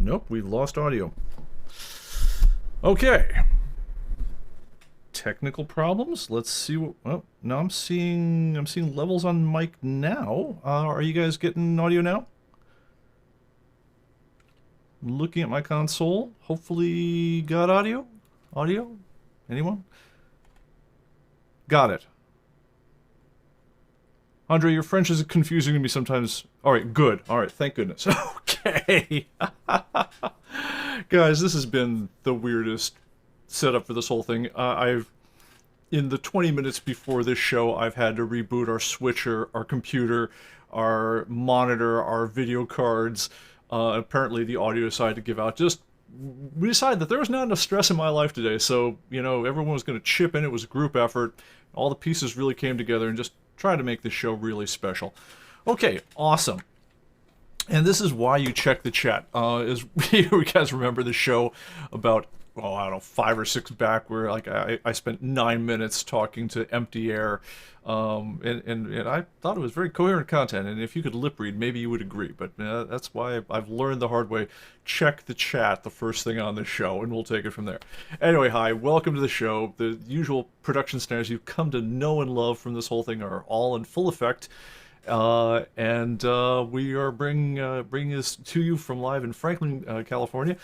Nope, we've lost audio. Okay. Technical problems. Let's see what. Oh, no, I'm seeing levels on mic now. Are you guys getting audio now? Looking at my console. Hopefully, got audio. Audio. Anyone? Got it. Andre, your French is confusing to me sometimes. Alright, good. Alright, thank goodness. Okay. Guys, this has been the weirdest setup for this whole thing. In the 20 minutes before this show, I've had to reboot our switcher, our computer, our monitor, our video cards. Apparently the audio decided to give out. We decided that there was not enough stress in my life today, so, everyone was going to chip in. It was a group effort. All the pieces really came together and just try to make this show really special. Okay, awesome. And this is why you check the chat. As you guys remember the show about, I don't know, 5 or 6 back, where I spent 9 minutes talking to empty air, and I thought it was very coherent content. And if you could lip read, maybe you would agree. But that's why I've learned the hard way. Check the chat the first thing on the show, and we'll take it from there. Anyway, hi, welcome to the show. The usual production standards you've come to know and love from this whole thing are all in full effect. And we are bringing this to you from live in Franklin, California,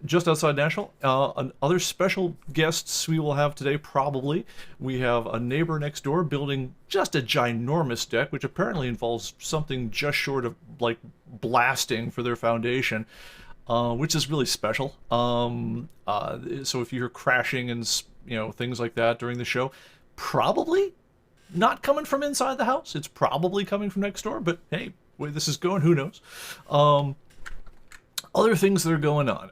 just outside Nashville. Other special guests we will have today, probably. We have a neighbor next door building just a ginormous deck, which apparently involves something just short of, like, blasting for their foundation, which is really special. So if you hear crashing and, things like that during the show, probably not coming from inside the house. It's probably coming from next door, but hey, the way this is going, who knows? Other things that are going on.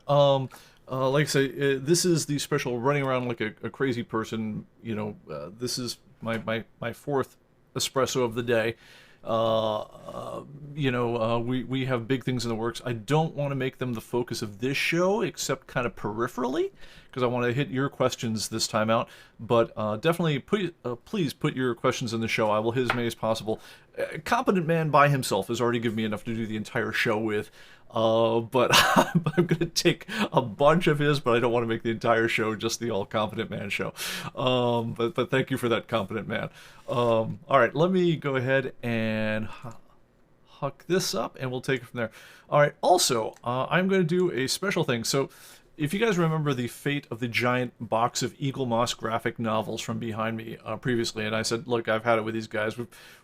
Like I say, this is the special running around like a crazy person. This is my fourth espresso of the day. We have big things in the works. I don't want to make them the focus of this show, except kind of peripherally, because I want to hit your questions this time out. But definitely, please put your questions in the show. I will hit as many as possible. A competent man by himself has already given me enough to do the entire show with. But I'm going to take a bunch of his, but I don't want to make the entire show just the all-competent man show. But thank you for that, competent man. All right, let me go ahead and huck this up, and we'll take it from there. All right, also, I'm going to do a special thing. So, if you guys remember the fate of the giant box of Eagle Moss graphic novels from behind me previously, and I said, look, I've had it with these guys.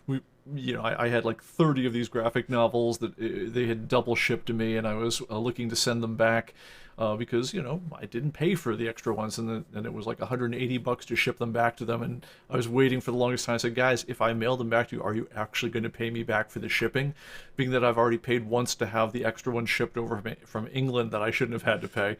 I had like 30 of these graphic novels that they had double shipped to me, and I was looking to send them back because, I didn't pay for the extra ones, and it was like $180 to ship them back to them, and I was waiting for the longest time. I said, guys, if I mail them back to you, are you actually going to pay me back for the shipping? Being that I've already paid once to have the extra one shipped over from England that I shouldn't have had to pay.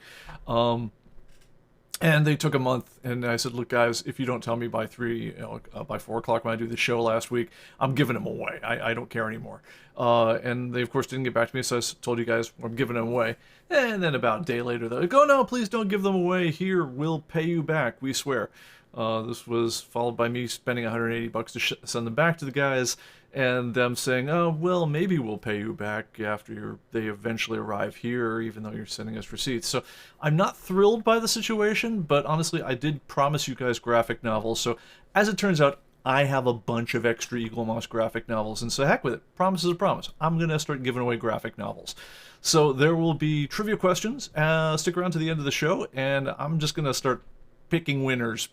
And they took a month, and I said, look, guys, if you don't tell me by 4 o'clock when I do the show last week, I'm giving them away. I don't care anymore. And they, of course, didn't get back to me, so I told you guys I'm giving them away. And then about a day later, they're like, oh, no, please don't give them away. Here, we'll pay you back, we swear. This was followed by me spending $180 to send them back to the guys, and them saying, oh, well, maybe we'll pay you back after they eventually arrive here, even though you're sending us receipts. So I'm not thrilled by the situation, but honestly, I did promise you guys graphic novels. So as it turns out, I have a bunch of extra Eagle Moss graphic novels, and so heck with it. Promise is a promise. I'm going to start giving away graphic novels. So there will be trivia questions. Stick around to the end of the show, and I'm just going to start picking winners,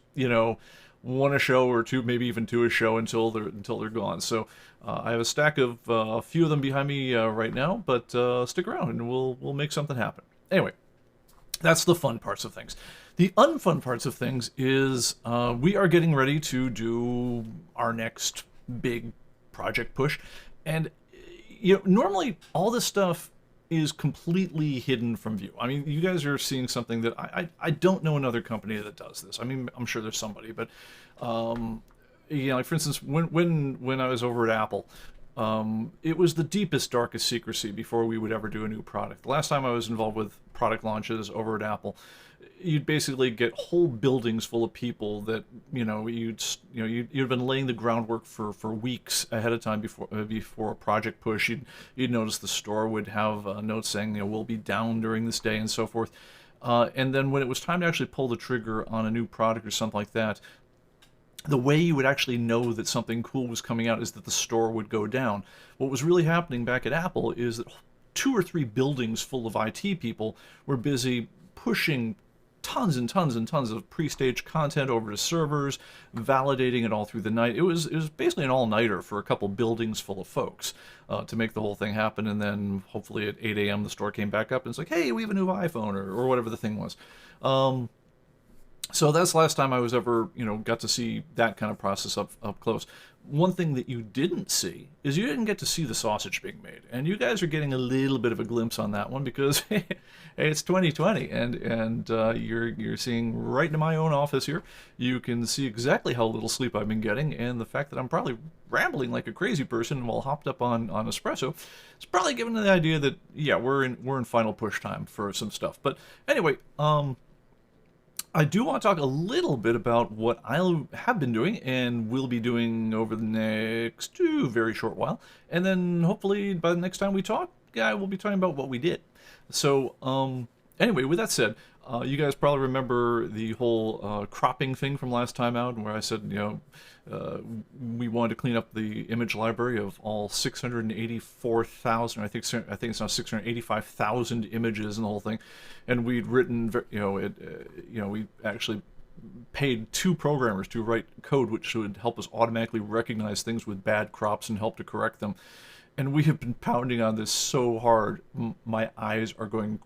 one a show or two, maybe even 2 a show until they're gone. So I have a stack of a few of them behind me right now, but stick around and we'll make something happen. Anyway, that's the fun parts of things. The unfun parts of things is we are getting ready to do our next big project push, and normally all this stuff is completely hidden from view. I mean, you guys are seeing something that I don't know another company that does this. I mean, I'm sure there's somebody, but like for instance, when I was over at Apple, it was the deepest, darkest secrecy before we would ever do a new product. The last time I was involved with product launches over at Apple, you'd basically get whole buildings full of people that you'd been laying the groundwork for weeks ahead of time before a project push. You'd notice the store would have notes saying we'll be down during this day and so forth. And then when it was time to actually pull the trigger on a new product or something like that, the way you would actually know that something cool was coming out is that the store would go down. What was really happening back at Apple is that 2 or 3 buildings full of IT people were busy pushing tons and tons and tons of pre-staged content over to servers, validating it all through the night. It was basically an all-nighter for a couple buildings full of folks to make the whole thing happen. And then hopefully at 8 a.m. the store came back up and it's like, hey, we have a new iPhone or whatever the thing was. So that's the last time I was ever, got to see that kind of process up close. One thing that you didn't see is you didn't get to see the sausage being made, and you guys are getting a little bit of a glimpse on that one because hey, it's 2020, and you're seeing right into my own office here. You can see exactly how little sleep I've been getting, and the fact that I'm probably rambling like a crazy person while hopped up on espresso. It's probably giving the idea that yeah, we're in final push time for some stuff. But anyway, I do want to talk a little bit about what I have been doing and will be doing over the next very short while. And then hopefully by the next time we talk, I will be talking about what we did. So anyway, with that said, you guys probably remember the whole cropping thing from last time out, where I said, we wanted to clean up the image library of all 684,000. I think it's now 685,000 images in the whole thing, and we'd written, we actually paid 2 programmers to write code which would help us automatically recognize things with bad crops and help to correct them. And we have been pounding on this so hard, my eyes are going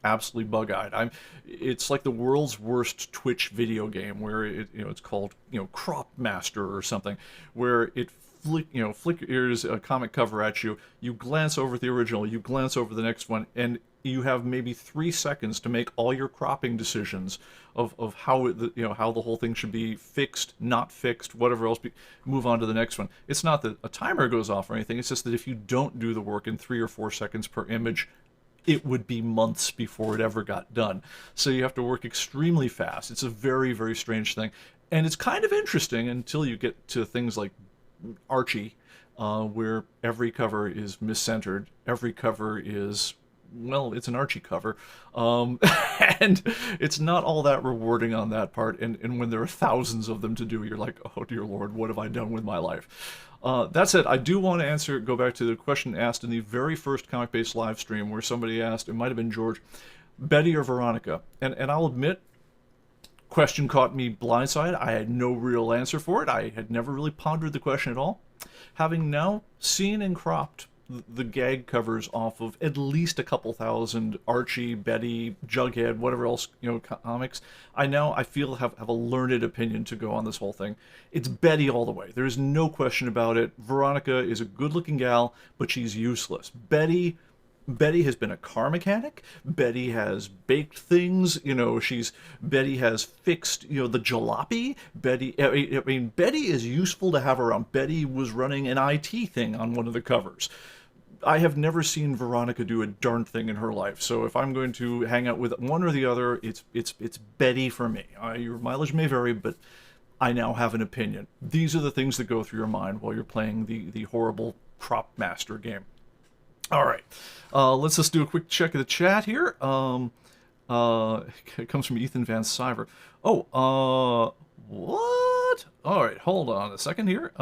absolutely bug-eyed. It's like the world's worst Twitch video game where it's called Crop Master or something, where it flickers a comic cover at you. You glance over the original, you glance over the next one, and you have maybe 3 seconds to make all your cropping decisions of how how the whole thing should be fixed, not fixed, whatever else. Move on to the next one. It's not that a timer goes off or anything. It's just that if you don't do the work in 3 or 4 seconds per image, it would be months before it ever got done. So you have to work extremely fast. It's a very, very strange thing. And it's kind of interesting until you get to things like Archie, where every cover is miscentered. Every cover is, well, it's an Archie cover. And it's not all that rewarding on that part. And when there are thousands of them to do, you're like, oh, dear Lord, what have I done with my life? That said, I do want to go back to the question asked in the very first ComicBase live stream where somebody asked, it might have been George, Betty or Veronica? And I'll admit, question caught me blindsided. I had no real answer for it. I had never really pondered the question at all. Having now seen and cropped the gag covers off of at least a couple thousand Archie, Betty, Jughead, whatever else, comics, I feel have a learned opinion to go on this whole thing. It's Betty all the way. There's no question about it. Veronica is a good-looking gal, but she's useless. Betty has been a car mechanic. Betty has baked things. Betty has fixed, the jalopy. Betty is useful to have around. Betty was running an IT thing on one of the covers. I have never seen Veronica do a darn thing in her life. So if I'm going to hang out with one or the other, it's Betty for me. Your mileage may vary, but I now have an opinion. These are the things that go through your mind while you're playing the horrible Crop Master game. All right, let's just do a quick check of the chat here. It comes from Ethan Van Syver. Oh, what? All right, hold on a second here.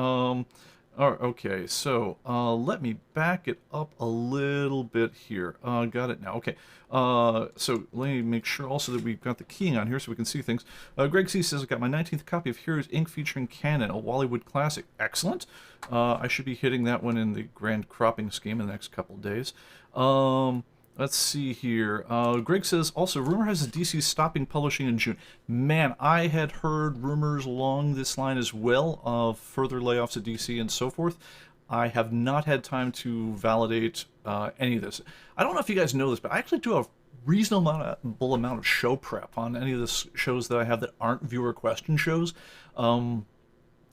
All right, okay, so let me back it up a little bit here. Got it now. Okay, so let me make sure also that we've got the keying on here so we can see things. Greg C says, I got my 19th copy of Heroes Inc. featuring Canon, a Walleywood classic. Excellent. I should be hitting that one in the grand cropping scheme in the next couple days. Let's see here. Greg says, also, rumor has the DC stopping publishing in June. Man, I had heard rumors along this line as well of further layoffs at DC and so forth. I have not had time to validate any of this. I don't know if you guys know this, but I actually do a reasonable amount of show prep on any of the shows that I have that aren't viewer question shows.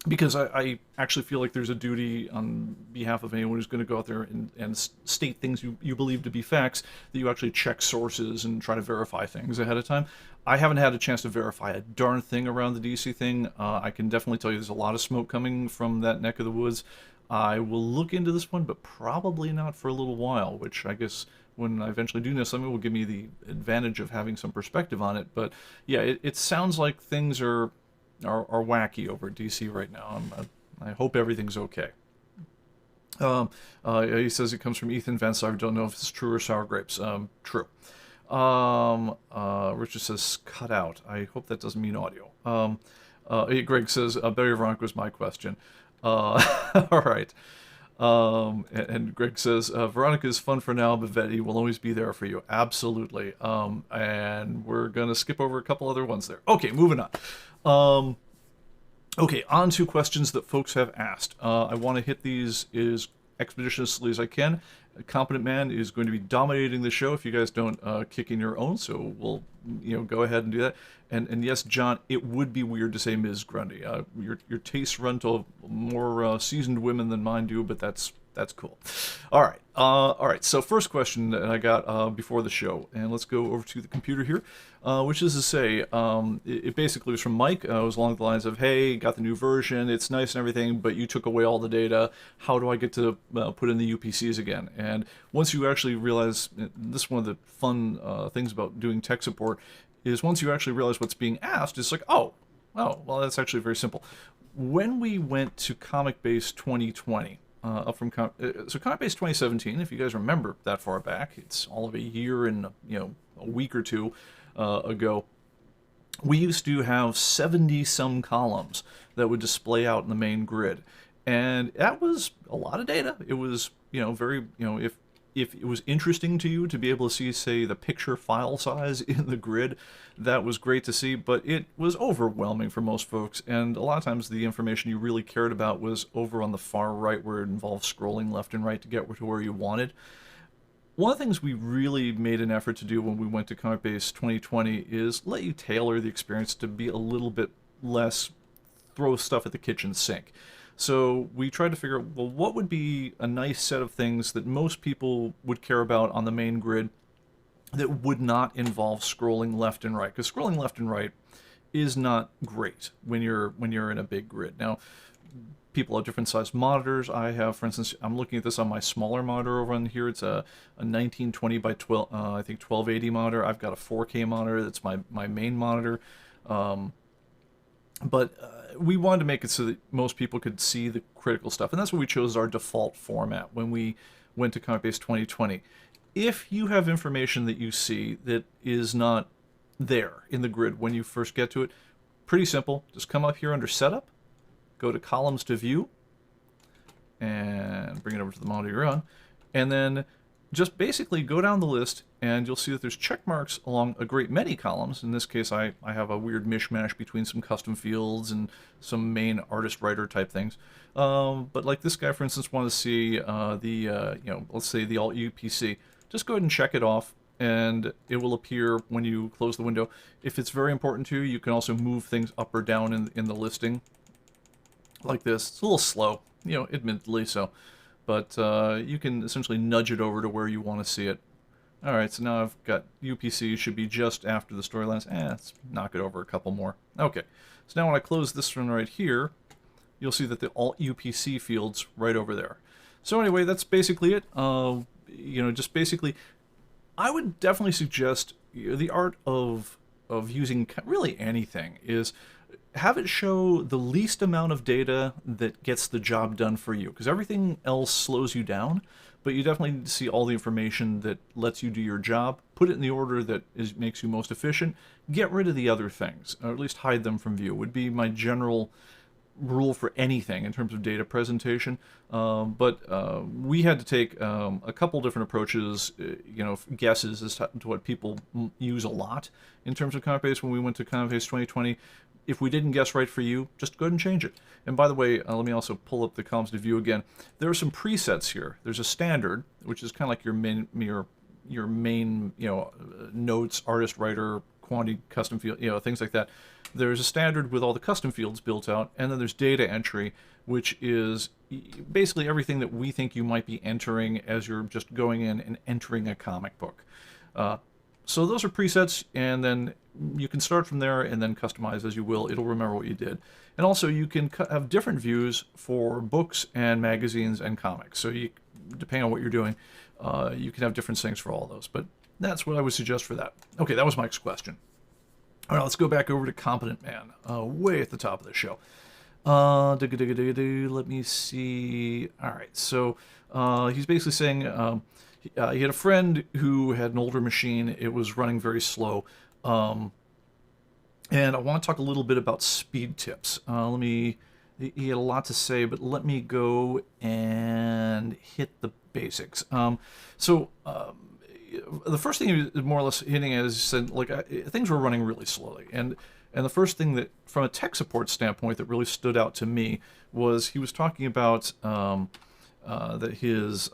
because I actually feel like there's a duty on behalf of anyone who's going to go out there and state things you believe to be facts, that you actually check sources and try to verify things ahead of time. I haven't had a chance to verify a darn thing around the DC thing. I can definitely tell you there's a lot of smoke coming from that neck of the woods. I will look into this one, but probably not for a little while, which I guess when I eventually do know something will give me the advantage of having some perspective on it. But yeah, it sounds like things are wacky over at DC right now. I hope everything's okay. He says it comes from Ethan Van Sar. I don't know if it's true or sour grapes. True. Richard says cut out. I hope that doesn't mean audio. Greg says Barry Veronica was my question. All right. And Greg says Veronica is fun for now, but Vetty will always be there for you. Absolutely. And we're gonna skip over a couple other ones there. Okay, moving on. Okay, on to questions that folks have asked. I want to hit these as expeditiously as I can. A Competent Man is going to be dominating the show if you guys don't kick in your own, so we'll go ahead and do that. And yes, John, it would be weird to say Ms. Grundy. Your tastes run to more seasoned women than mine do, but that's cool. All right. So first question that I got before the show, and let's go over to the computer here, which is to say, it basically was from Mike. It was along the lines of, "Hey, got the new version. It's nice and everything, but you took away all the data. How do I get to put in the UPCs again?" And once you actually realize, this is one of the fun things about doing tech support, is once you actually realize what's being asked, it's like, oh, well, that's actually very simple. When we went to ComicBase 2020. Up from so ComicBase 2017, if you guys remember that far back, it's all of a year and a week or two ago. We used to have 70 some columns that would display out in the main grid, and that was a lot of data. It was very if it was interesting to you to be able to see, say, the picture file size in the grid, that was great to see, but it was overwhelming for most folks, and a lot of times the information you really cared about was over on the far right, where it involved scrolling left and right to get to where you wanted. One of the things we really made an effort to do when we went to ComicBase 2020 is let you tailor the experience to be a little bit less throw stuff at the kitchen sink. So we tried to figure out, well, what would be a nice set of things that most people would care about on the main grid that would not involve scrolling left and right? Because scrolling left and right is not great when you're in a big grid. Now, people have different sized monitors. I have, for instance, I'm looking at this on my smaller monitor over on here. It's a 1920 by 12, I think 1280 monitor. I've got a 4K monitor. That's my main monitor. But we wanted to make it so that most people could see the critical stuff, and that's what we chose as our default format when we went to ComicBase 2020. If you have information that you see that is not there in the grid when you first get to it, pretty simple. Just come up here under Setup, go to Columns to View, and bring it over to the monitor you're on, and then just basically go down the list, and you'll see that there's check marks along a great many columns. In this case, I have a weird mishmash between some custom fields and some main artist-writer type things. But like this guy, for instance, wanted to see let's say the Alt UPC. Just go ahead and check it off, and it will appear when you close the window. If it's very important to you, you can also move things up or down in the listing, like this. It's a little slow, admittedly so. But you can essentially nudge it over to where you want to see it. Alright, so now I've got UPC, should be just after the storylines. Let's knock it over a couple more. Okay, so now when I close this one right here, you'll see that the Alt UPC field's right over there. So anyway, that's basically it. Just basically, I would definitely suggest the art of using really anything is have it show the least amount of data that gets the job done for you, because everything else slows you down, but you definitely need to see all the information that lets you do your job, put it in the order that makes you most efficient, get rid of the other things, or at least hide them from view, would be my general rule for anything in terms of data presentation. But we had to take a couple different approaches, guesses as to what people use a lot in terms of ComicBase when we went to ComicBase 2020. If we didn't guess right for you, just go ahead and change it. And by the way, let me also pull up the columns to view again. There are some presets here. There's a standard, which is kind of like your main notes, artist, writer, quantity custom field, things like that. There's a standard with all the custom fields built out, and then there's data entry, which is basically everything that we think you might be entering as you're just going in and entering a comic book. So those are presets, and then you can start from there and then customize as you will. It'll remember what you did. And also you can have different views for books and magazines and comics. So you, depending on what you're doing, you can have different things for all of those. But that's what I would suggest for that. Okay, that was Mike's question. All right, let's go back over to Competent Man, way at the top of the show. Let me see. All right, so he's basically saying he had a friend who had an older machine. It was running very slow. And I want to talk a little bit about speed tips. He had a lot to say, but let me go and hit the basics. The first thing he was more or less hitting is, he said, like, things were running really slowly. And the first thing that, from a tech support standpoint, that really stood out to me was he was talking about that his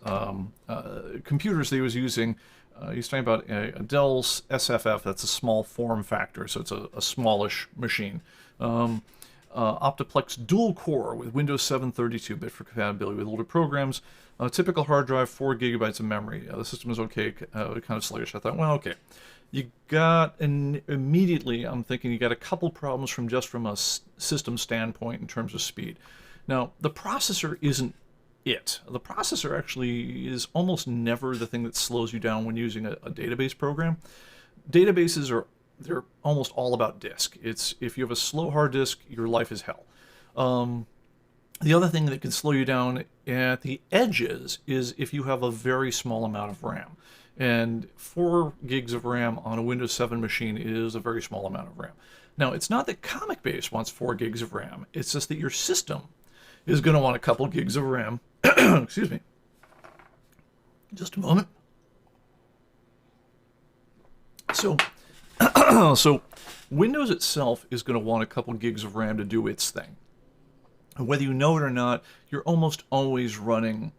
computers that he was using, he's talking about a Dell's SFF, that's a small form factor, so it's a smallish machine. Optiplex dual core with Windows 7 32-bit for compatibility with older programs. Typical hard drive, 4 gigabytes of memory. The system is okay, kind of sluggish. I thought, well, okay. You got, and immediately I'm thinking you got a couple problems from a system standpoint in terms of speed. Now, the processor isn't it. The processor actually is almost never the thing that slows you down when using a database program. Databases they're almost all about disk. It's, if you have a slow hard disk, your life is hell. The other thing that can slow you down at the edges is if you have a very small amount of RAM. And 4 gigs of RAM on a Windows 7 machine is a very small amount of RAM. Now, it's not that ComicBase wants 4 gigs of RAM. It's just that your system is going to want a couple gigs of RAM. Excuse me. Just a moment. So Windows itself is going to want a couple gigs of RAM to do its thing. And whether you know it or not, you're almost always running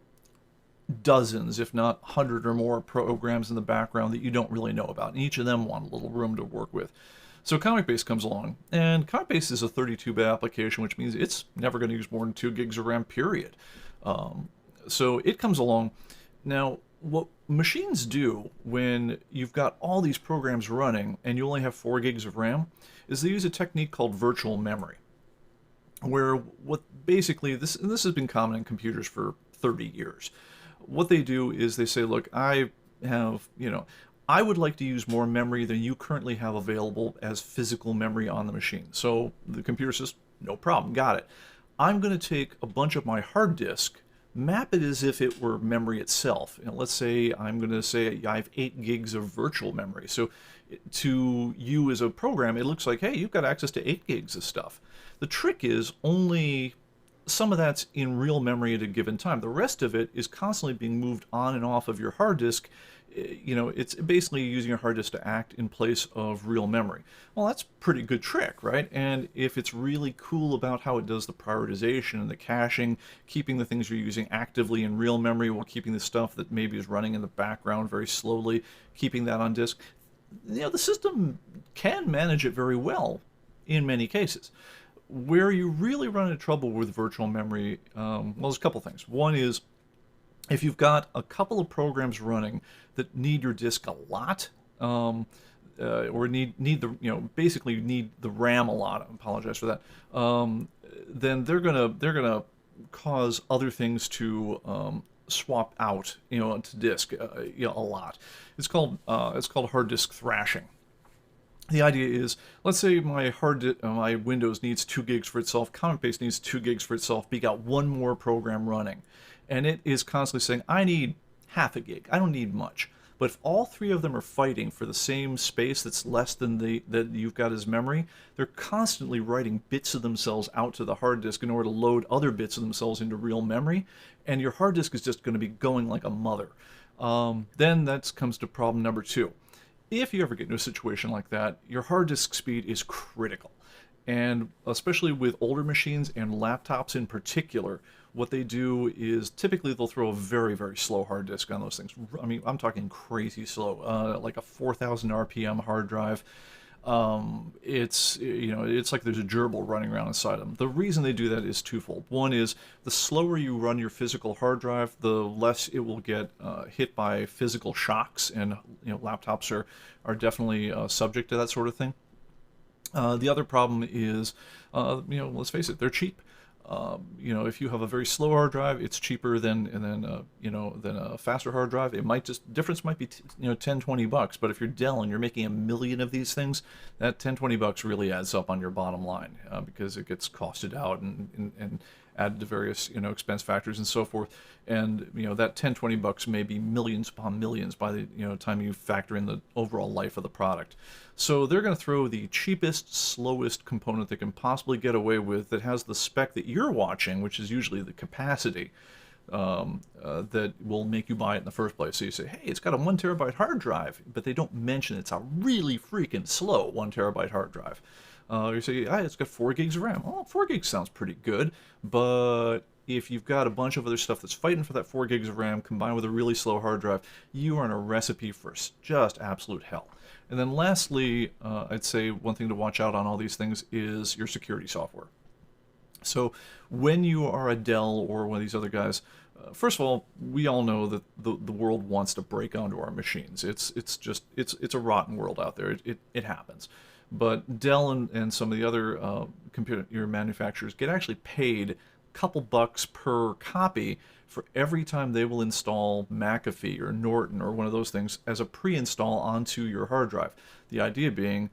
dozens, if not 100 or more programs in the background that you don't really know about. And each of them want a little room to work with. So ComicBase comes along, and ComicBase is a 32-bit application, which means it's never going to use more than 2 gigs of RAM, period. So it comes along. Now, what machines do when you've got all these programs running and you only have 4 gigs of RAM is they use a technique called virtual memory, where what basically, this has been common in computers for 30 years. What they do is they say, look, I would like to use more memory than you currently have available as physical memory on the machine. So the computer says, no problem, got it. I'm going to take a bunch of my hard disk, map it as if it were memory itself. And let's say I'm going to say I have 8 gigs of virtual memory. So to you as a program, it looks like, hey, you've got access to 8 gigs of stuff. The trick is only some of that's in real memory at a given time. The rest of it is constantly being moved on and off of your hard disk. It's basically using your hard disk to act in place of real memory. Well, that's a pretty good trick, right? And if it's really cool about how it does the prioritization and the caching, keeping the things you're using actively in real memory while keeping the stuff that maybe is running in the background very slowly, keeping that on disk, the system can manage it very well in many cases. Where you really run into trouble with virtual memory, well, there's a couple things. One is, if you've got a couple of programs running that need your disk a lot, or need the basically need the RAM a lot, I apologize for that, then they're gonna cause other things to swap out to disk a lot. It's called hard disk thrashing. The idea is, let's say my my Windows needs 2 gigs for itself, ComicBase needs 2 gigs for itself, but you got one more program running. And it is constantly saying, I need half a gig, I don't need much. But if all 3 of them are fighting for the same space that's less than that you've got as memory, they're constantly writing bits of themselves out to the hard disk in order to load other bits of themselves into real memory, and your hard disk is just going to be going like a mother. Then that comes to problem number 2. If you ever get into a situation like that, your hard disk speed is critical. And especially with older machines and laptops in particular, what they do is typically they'll throw a very, very slow hard disk on those things. I mean, I'm talking crazy slow, like a 4,000 RPM hard drive. It's, it's like there's a gerbil running around inside them. The reason they do that is twofold. One is the slower you run your physical hard drive, the less it will get hit by physical shocks, and laptops are definitely subject to that sort of thing. The other problem is, let's face it, they're cheap. If you have a very slow hard drive, it's cheaper than a faster hard drive. It might just difference might be 10-20 bucks, but if you're Dell and you're making 1 million of these things, that 10-20 bucks really adds up on your bottom line, because it gets costed out and added to various expense factors and so forth. And that 10-20 bucks may be millions upon millions by the time you factor in the overall life of the product. So they're going to throw the cheapest, slowest component they can possibly get away with that has the spec that you're watching, which is usually the capacity, that will make you buy it in the first place. So you say, hey, it's got a 1 terabyte hard drive, but they don't mention it's a really freaking slow 1 terabyte hard drive. You say, it's got 4 gigs of RAM. Oh, 4 gigs sounds pretty good, but if you've got a bunch of other stuff that's fighting for that 4 gigs of RAM combined with a really slow hard drive, you are in a recipe for just absolute hell. And then lastly, I'd say one thing to watch out on all these things is your security software. So when you are a Dell or one of these other guys, first of all, we all know that the world wants to break onto our machines. It's a rotten world out there. It happens. But Dell and some of the other computer manufacturers get actually paid a couple bucks per copy for every time they will install McAfee or Norton or one of those things as a pre-install onto your hard drive. The idea being,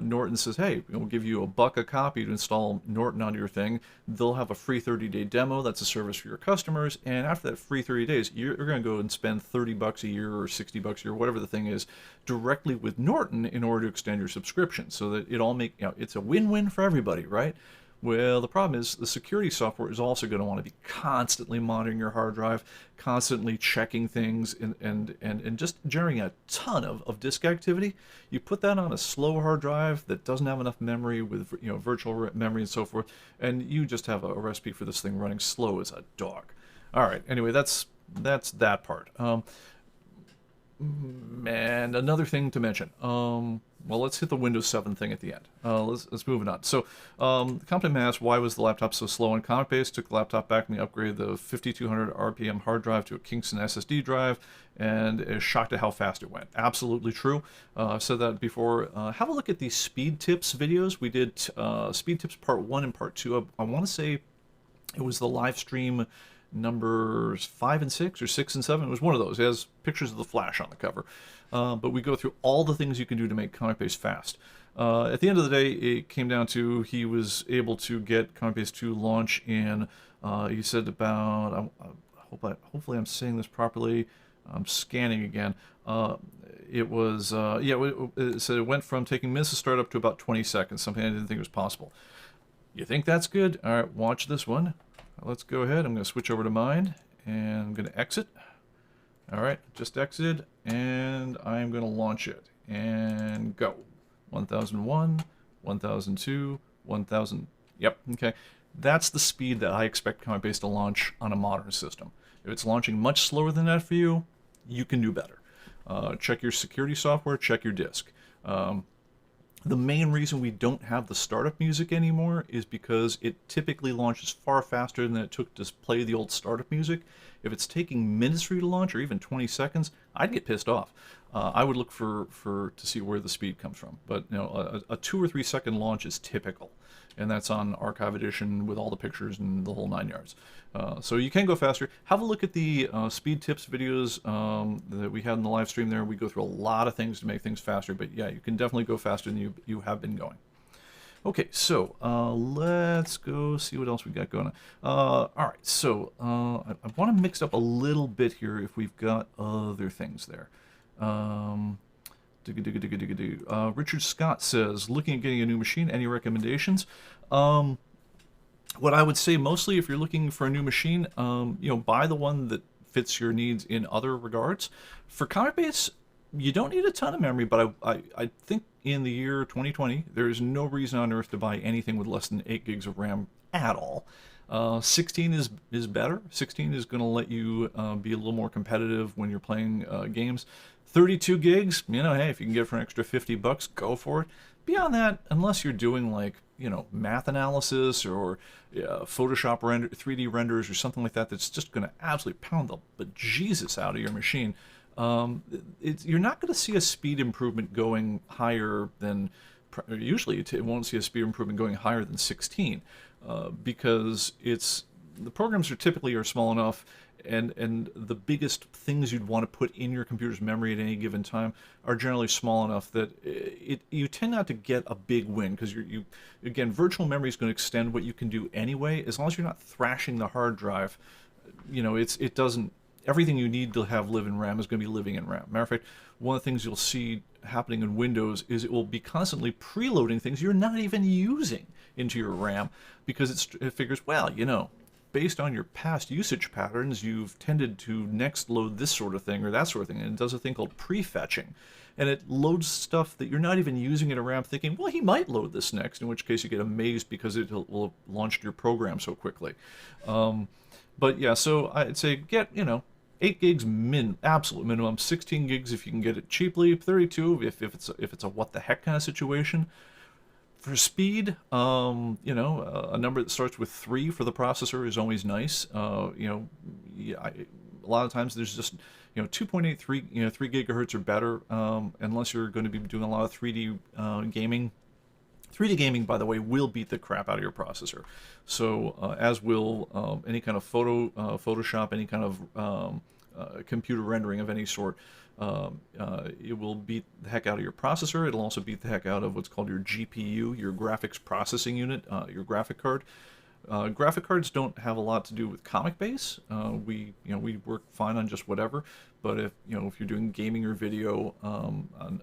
Norton says, hey, we'll give you $1 a copy to install Norton onto your thing. They'll have a free 30-day demo. That's a service for your customers. And after that free 30 days, you're going to go and spend 30 bucks a year or 60 bucks a year, whatever the thing is, directly with Norton in order to extend your subscription, so that it all it's a win-win for everybody, right? Well, the problem is the security software is also going to want to be constantly monitoring your hard drive, constantly checking things, and just generating a ton of disk activity. You put that on a slow hard drive that doesn't have enough memory with virtual memory and so forth, and you just have a recipe for this thing running slow as a dog. All right. Anyway, that's that part. And another thing to mention. Well, let's hit the Windows 7 thing at the end. Let's move it on. So, the company asked, why was the laptop so slow? And ComicBase took the laptop back and they upgraded the 5200 RPM hard drive to a Kingston SSD drive, and is shocked at how fast it went. Absolutely true. I've said that before. Have a look at these speed tips videos. We did speed tips part 1 and part 2. I want to say it was the live stream numbers 5 and 6 or 6 and 7. It was one of those. It has pictures of the Flash on the cover. But we go through all the things you can do to make ComicBase fast. At the end of the day, it came down to he was able to get ComicBase to launch in, he said about, hopefully I'm saying this properly, I'm scanning again. It was, it said it went from taking minutes to start up to about 20 seconds, something I didn't think was possible. You think that's good? All right, watch this one. Let's go ahead. I'm going to switch over to mine, and I'm going to exit. All right, just exited, and I'm going to launch it, and go. 1001, 1002, 1000. Yep, okay. That's the speed that I expect ComicBase to launch on a modern system. If it's launching much slower than that for you, you can do better. Check your security software, check your disk. The main reason we don't have the startup music anymore is because it typically launches far faster than it took to play the old startup music. If it's taking minutes for you to launch, or even 20 seconds, I'd get pissed off. I would look to see where the speed comes from. But a 2 or 3 second launch is typical, and that's on Archive Edition with all the pictures and the whole 9 yards. So you can go faster. Have a look at the speed tips videos that we had in the live stream there. We go through a lot of things to make things faster, but yeah, you can definitely go faster than you have been going. Okay, so let's go see what else we got going on. All right, so I want to mix up a little bit here if we've got other things there. Richard Scott says, looking at getting a new machine, any recommendations? What I would say mostly, if you're looking for a new machine, buy the one that fits your needs in other regards. For ComicBase, you don't need a ton of memory, but I think in the year 2020, there is no reason on earth to buy anything with less than 8 gigs of RAM at all. 16 is better. 16 is going to let you be a little more competitive when you're playing games. 32 gigs, hey, if you can get it for an extra 50 bucks, go for it. Beyond that, unless you're doing like, math analysis or Photoshop 3D renders or something like that, that's just going to absolutely pound the bejesus out of your machine. You're not going to see a speed improvement going higher than, usually it won't see a speed improvement going higher than 16, because the programs are small enough, and the biggest things you'd want to put in your computer's memory at any given time are generally small enough that you tend not to get a big win, because again, virtual memory is going to extend what you can do anyway, as long as you're not thrashing the hard drive. It doesn't, everything you need to have live in RAM is going to be living in RAM. Matter of fact, one of the things you'll see happening in Windows is it will be constantly preloading things you're not even using into your RAM, because it figures, well, based on your past usage patterns, you've tended to next load this sort of thing or that sort of thing, and it does a thing called prefetching. And it loads stuff that you're not even using in a RAM, thinking, well, he might load this next, in which case you get amazed because it will have launched your program so quickly. But yeah, so I'd say get, 8 gigs absolute minimum, 16 gigs if you can get it cheaply, 32 if it's a what the heck kind of situation. For speed, a number that starts with 3 for the processor is always nice. A lot of times there's just 2.83, 3 gigahertz or better, unless you're going to be doing a lot of 3D gaming. 3D gaming, by the way, will beat the crap out of your processor. So as will any kind of Photoshop, any kind of computer rendering of any sort. It will beat the heck out of your processor. It'll also beat the heck out of what's called your GPU, your graphics processing unit, your graphic card. Graphic cards don't have a lot to do with ComicBase. We work fine on just whatever. But if you're doing gaming or video,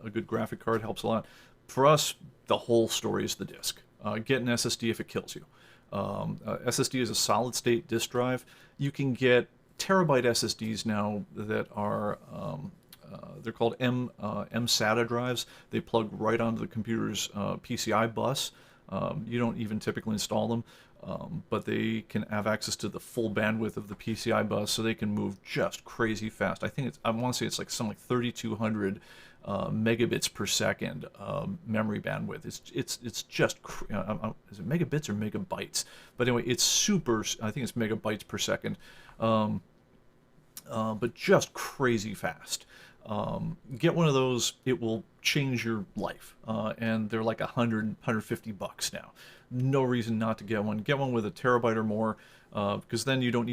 a good graphic card helps a lot. For us, the whole story is the disk. Get an SSD if it kills you. SSD is a solid state disk drive. You can get terabyte SSDs now that are they're called mSATA drives. They plug right onto the computer's PCI bus. You don't even typically install them, but they can have access to the full bandwidth of the PCI bus, so they can move just crazy fast. I want to say it's like something like 3,200 megabits per second memory bandwidth. It's just is it megabits or megabytes? But anyway, it's super. I think it's megabytes per second. But just crazy fast. Get one of those, it will change your life. And they're like $150 now. No reason not to get one. Get one with a terabyte or more, because then you don't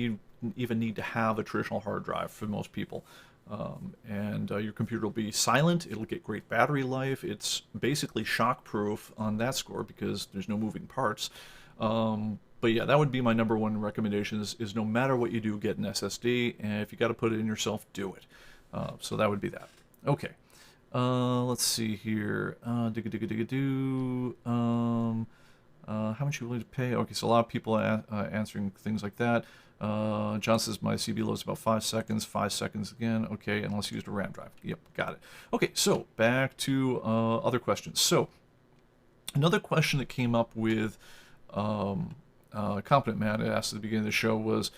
even need to have a traditional hard drive for most people. And your computer will be silent. It'll get great battery life. It's basically shock-proof on that score because there's no moving parts. But yeah, that would be my number one recommendation is no matter what you do, get an SSD, and if you got to put it in yourself, do it. So that would be that. Okay. Let's see here. How much are you willing to pay? Okay, so a lot of people answering things like that. John says my CB loads about 5 seconds. 5 seconds again. Okay, unless you used a RAM drive. Yep, got it. Okay, so back to other questions. So another question that came up with Competent Man asked at the beginning of the show was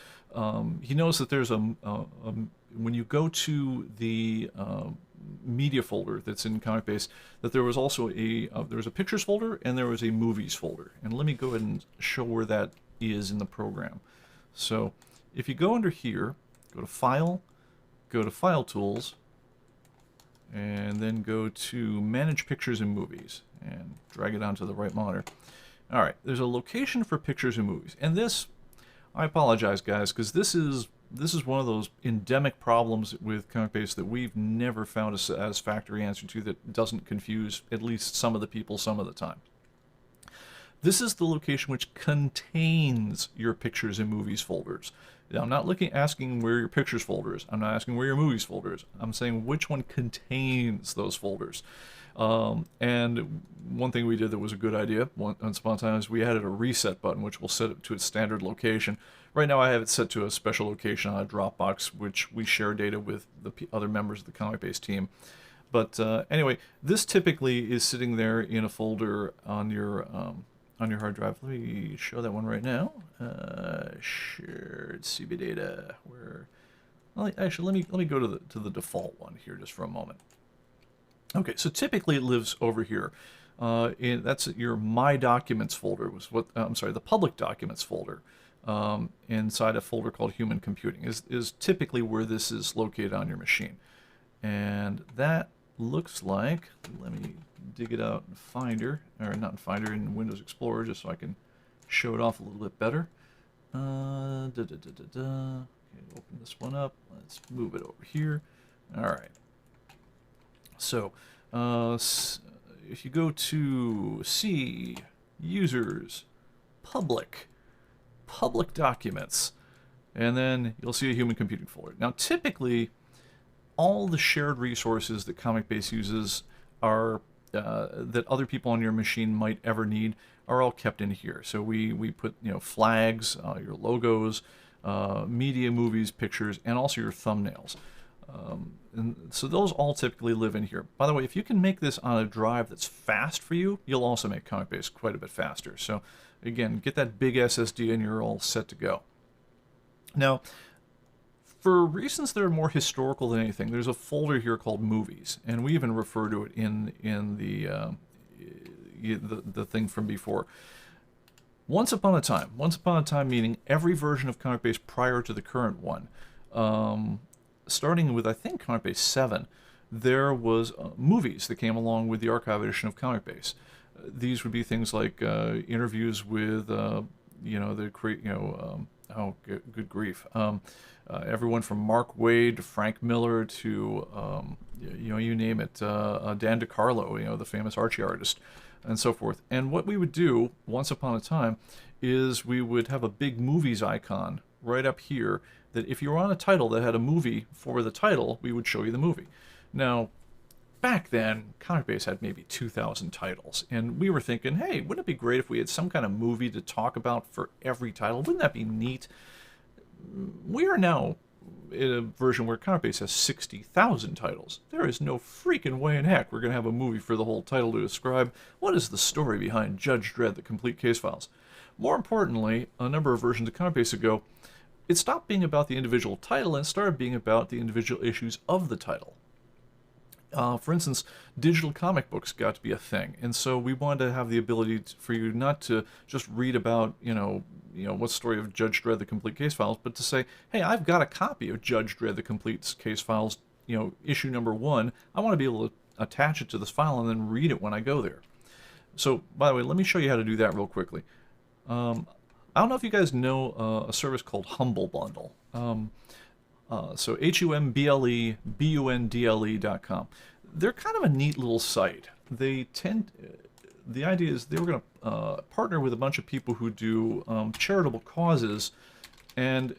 he knows that there's when you go to the media folder that's in ComicBase, that there was also there was a pictures folder and there was a movies folder. And let me go ahead and show where that is in the program. So if you go under here, go to File, go to File Tools, and then go to Manage Pictures and Movies, and drag it onto the right monitor. All right, there's a location for pictures and movies. And this, I apologize, guys, because this is one of those endemic problems with ComicBase that we've never found a satisfactory answer to that doesn't confuse at least some of the people some of the time. This is the location which contains your pictures and movies folders. Now, I'm not asking where your pictures folder is. I'm not asking where your movies folder is. I'm saying which one contains those folders. And one thing we did that was a good idea once upon a time is we added a reset button, which will set it to its standard location. Right now I have it set to a special location on a Dropbox, which we share data with the other members of the ComicBase team. But anyway, this typically is sitting there in a folder on your hard drive. Let me show that one right now. Shared CB data. Actually, let me go to the default one here just for a moment. Okay, so typically it lives over here. That's your My Documents folder. Was what I'm sorry, the Public Documents folder inside a folder called Human Computing is typically where this is located on your machine. And that looks like, let me dig it out in Finder, or not in Finder, in Windows Explorer, just so I can show it off a little bit better. Okay, open this one up. Let's move it over here. All right. So, if you go to C, Users, Public Documents, and then you'll see a Human Computing folder. Now, typically, all the shared resources that ComicBase uses are that other people on your machine might ever need are all kept in here. So we put flags, your logos, media, movies, pictures, and also your thumbnails. And so those all typically live in here. By the way, if you can make this on a drive that's fast for you, you'll also make ComicBase quite a bit faster. So again, get that big SSD and you're all set to go. Now, for reasons that are more historical than anything, there's a folder here called Movies, and we even refer to it in the thing from before. Once upon a time meaning every version of ComicBase prior to the current one, starting with, I think, ComicBase 7, there was movies that came along with the archive edition of ComicBase. These would be things like interviews with, oh, good grief. Everyone from Mark Waid to Frank Miller to, you name it, Dan DeCarlo, the famous Archie artist, and so forth. And what we would do, once upon a time, is we would have a big movies icon right up here that if you were on a title that had a movie for the title, we would show you the movie. Now, back then, ComicBase had maybe 2,000 titles, and we were thinking, hey, wouldn't it be great if we had some kind of movie to talk about for every title? Wouldn't that be neat? We are now in a version where ComicBase has 60,000 titles. There is no freaking way in heck we're going to have a movie for the whole title to describe what is the story behind Judge Dredd, the complete case files. More importantly, a number of versions of ComicBase ago, it stopped being about the individual title and started being about the individual issues of the title. For instance, digital comic books got to be a thing, and so we wanted to have the ability for you not to just read about, what's the story of Judge Dredd, the complete case files, but to say, hey, I've got a copy of Judge Dredd, the complete case files, issue number 1. I want to be able to attach it to this file and then read it when I go there. So, by the way, let me show you how to do that real quickly. I don't know if you guys know a service called Humble Bundle. So HUMBLEBUNDLE.com. They're kind of a neat little site. The idea is they were going to partner with a bunch of people who do charitable causes and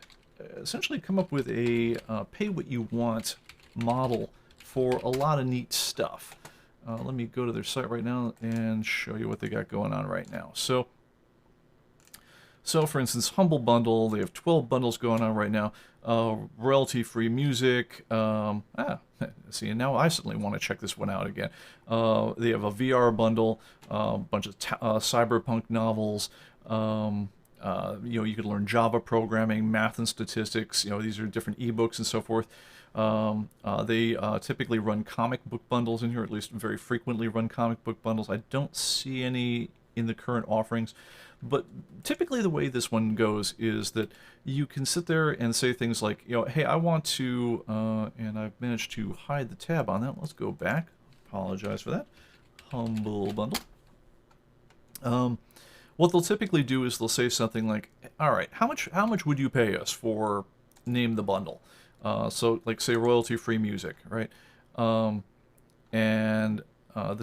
essentially come up with a pay what you want model for a lot of neat stuff. Let me go to their site right now and show you what they got going on right now. So for instance, Humble Bundle, they have 12 bundles going on right now. Royalty-free music. See, and now I suddenly want to check this one out again. They have a VR bundle, a bunch of cyberpunk novels. You could learn Java programming, math and statistics. These are different ebooks and so forth. They typically run comic book bundles in here, at least very frequently run comic book bundles. I don't see any in the current offerings. But typically the way this one goes is that you can sit there and say things like, hey, I want to, and I've managed to hide the tab on that. Let's go back. Apologize for that. Humble Bundle. What they'll typically do is they'll say something like, all right, how much would you pay us for name the bundle? So like say royalty-free music, right? The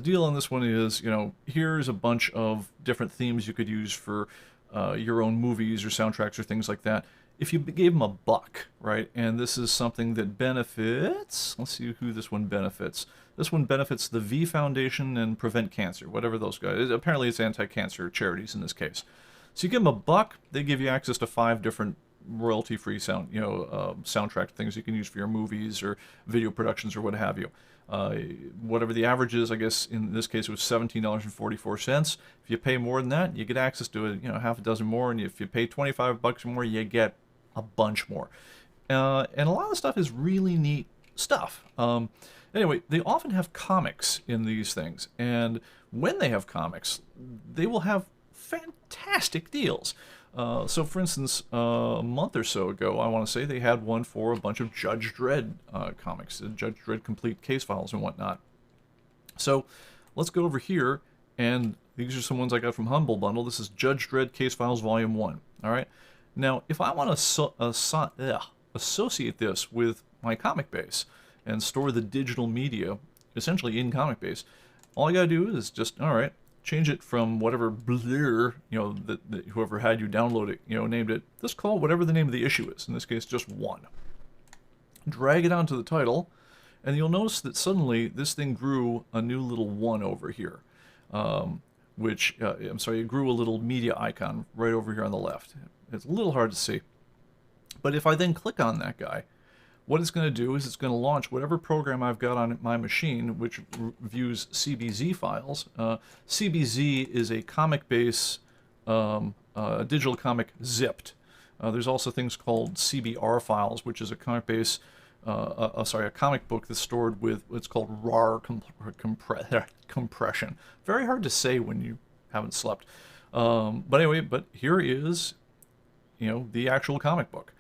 deal on this one is, here's a bunch of different themes you could use for your own movies or soundtracks or things like that. If you gave them $1, right, and this is something that benefits, let's see who this one benefits. This one benefits the V Foundation and Prevent Cancer, whatever those guys. Apparently it's anti-cancer charities in this case. So you give them $1, they give you access to 5 different royalty-free soundtrack things you can use for your movies or video productions or what have you. Whatever the average is, I guess in this case it was $17.44. If you pay more than that, you get access to half a dozen more, and if you pay $25 or more, you get a bunch more. And a lot of the stuff is really neat stuff. Anyway, they often have comics in these things, and when they have comics, they will have fantastic deals. So, for instance, a month or so ago, I want to say they had one for a bunch of Judge Dredd comics, Judge Dredd complete case files and whatnot. So, let's go over here, and these are some ones I got from Humble Bundle. This is Judge Dredd Case Files Volume 1. All right. Now, if I want to associate this with my ComicBase and store the digital media essentially in ComicBase, all I got to do is just, all right, change it from whatever blur, that whoever had you download it, named it. Just call whatever the name of the issue is. In this case, just 1. Drag it onto the title, and you'll notice that suddenly this thing grew a new little 1 over here. It grew a little media icon right over here on the left. It's a little hard to see. But if I then click on that guy, what it's going to do is it's going to launch whatever program I've got on my machine, which views CBZ files. CBZ is a ComicBase digital comic zipped. There's also things called CBR files, which is a ComicBase, a comic book that's stored with what's called RAR compression. Very hard to say when you haven't slept. But here is, the actual comic book.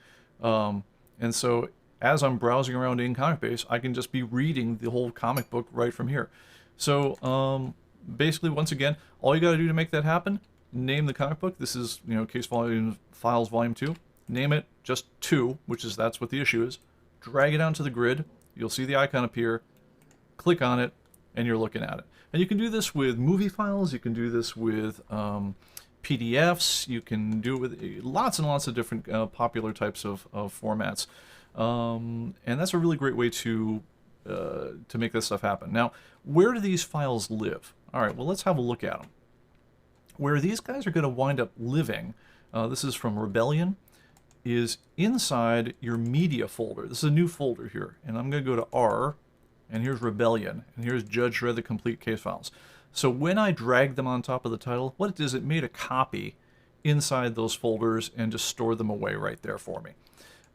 And so as I'm browsing around in ComicBase, I can just be reading the whole comic book right from here. So basically, once again, all you got to do to make that happen, name the comic book. This is, Case Files Volume 2. Name it just 2, that's what the issue is. Drag it onto the grid. You'll see the icon appear. Click on it, and you're looking at it. And you can do this with movie files. You can do this with PDFs. You can do it with lots and lots of different popular types of formats. And that's a really great way to make this stuff happen. Now, where do these files live? All right, well, let's have a look at them. Where these guys are going to wind up living, this is from Rebellion, is inside your media folder. This is a new folder here, and I'm going to go to R, and here's Rebellion, and here's Judge Dredd the complete case files. So when I drag them on top of the title, what it did is it made a copy inside those folders and just stored them away right there for me.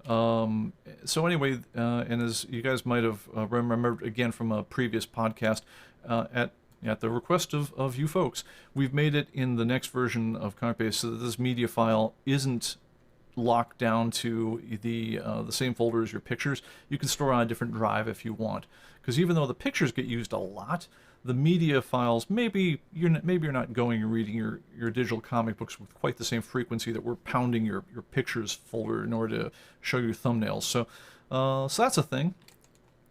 So anyway, and as you guys might have remembered again from a previous podcast, at the request of you folks, we've made it in the next version of ComicBase so that this media file isn't locked down to the same folder as your pictures. You can store on a different drive if you want, because even though the pictures get used a lot, the media files, maybe you're not going and reading your digital comic books with quite the same frequency that we're pounding your pictures folder in order to show you thumbnails. So that's a thing,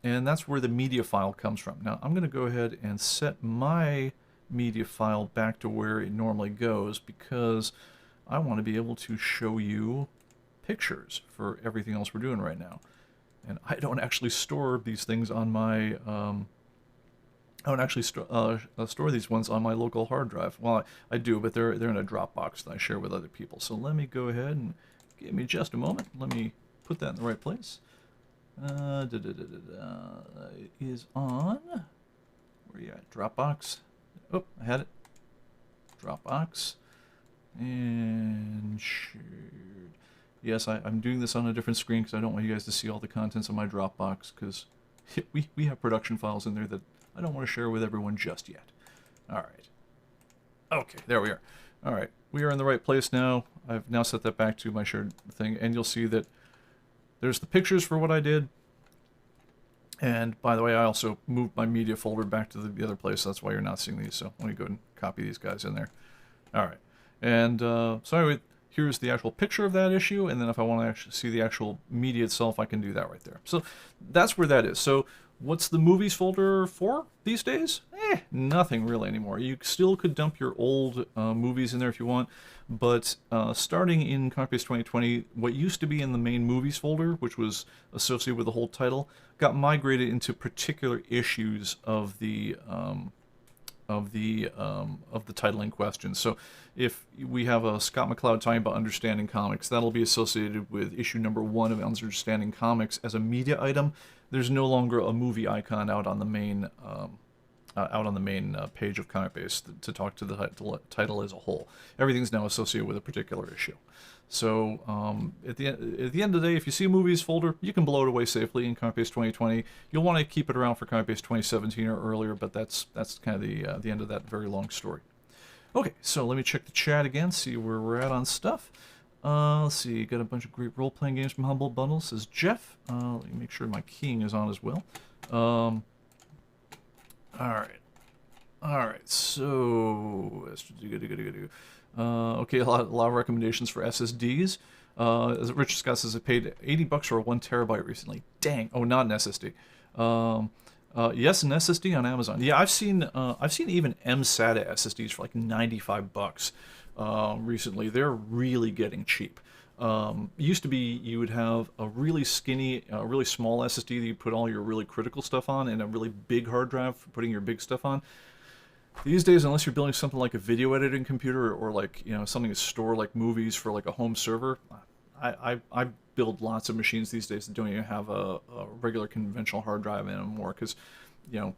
and that's where the media file comes from. Now I'm going to go ahead and set my media file back to where it normally goes, because I want to be able to show you pictures for everything else we're doing right now. And I don't actually store these things on my I don't actually store these ones on my local hard drive. Well, I do, but they're in a Dropbox that I share with other people. So let me go ahead and give me just a moment. Let me put that in the right place. It is on. Where are you at? Dropbox. Oh, I had it. Dropbox. And shared. Yes, I'm doing this on a different screen because I don't want you guys to see all the contents of my Dropbox, because we have production files in there that I don't want to share with everyone just yet. All right. Okay, there we are. All right, we are in the right place now. I've now set that back to my shared thing, and you'll see that there's the pictures for what I did. And by the way, I also moved my media folder back to the other place. That's why you're not seeing these. So let me go and copy these guys in there. All right. And so anyway, here's the actual picture of that issue, and then if I want to actually see the actual media itself, I can do that right there. So that's where that is. So what's the movies folder for these days? Nothing really anymore. You still could dump your old movies in there if you want, but starting in ComicBase 2020, what used to be in the main movies folder, which was associated with the whole title, got migrated into particular issues of the title in question. So if we have a Scott McCloud talking about Understanding Comics, that'll be associated with issue number 1 of Understanding Comics as a media item. There's no longer a movie icon out on the main page of ComicBase to talk to the title as a whole. Everything's now associated with a particular issue. So at the end of the day, if you see a movies folder, you can blow it away safely in ComicBase 2020. You'll want to keep it around for ComicBase 2017 or earlier, but that's kind of the end of that very long story. Okay, so let me check the chat again, see where we're at on stuff. Let's see, got a bunch of great role-playing games from Humble Bundle, says Jeff. Let me make sure my keying is on as well. Alright, so... okay, a lot of recommendations for SSDs. As Richard Scott says, I paid $80 for a 1 terabyte recently. Dang. Oh, not an SSD. Yes, an SSD on Amazon. Yeah, I've seen even MSATA SSDs for like $95 recently. They're really getting cheap. It used to be you would have a really skinny, really small SSD that you put all your really critical stuff on, and a really big hard drive for putting your big stuff on. These days, unless you're building something like a video editing computer or like, you know, something to store like movies for like a home server, I build lots of machines these days that don't even have a regular conventional hard drive in anymore, because, you know,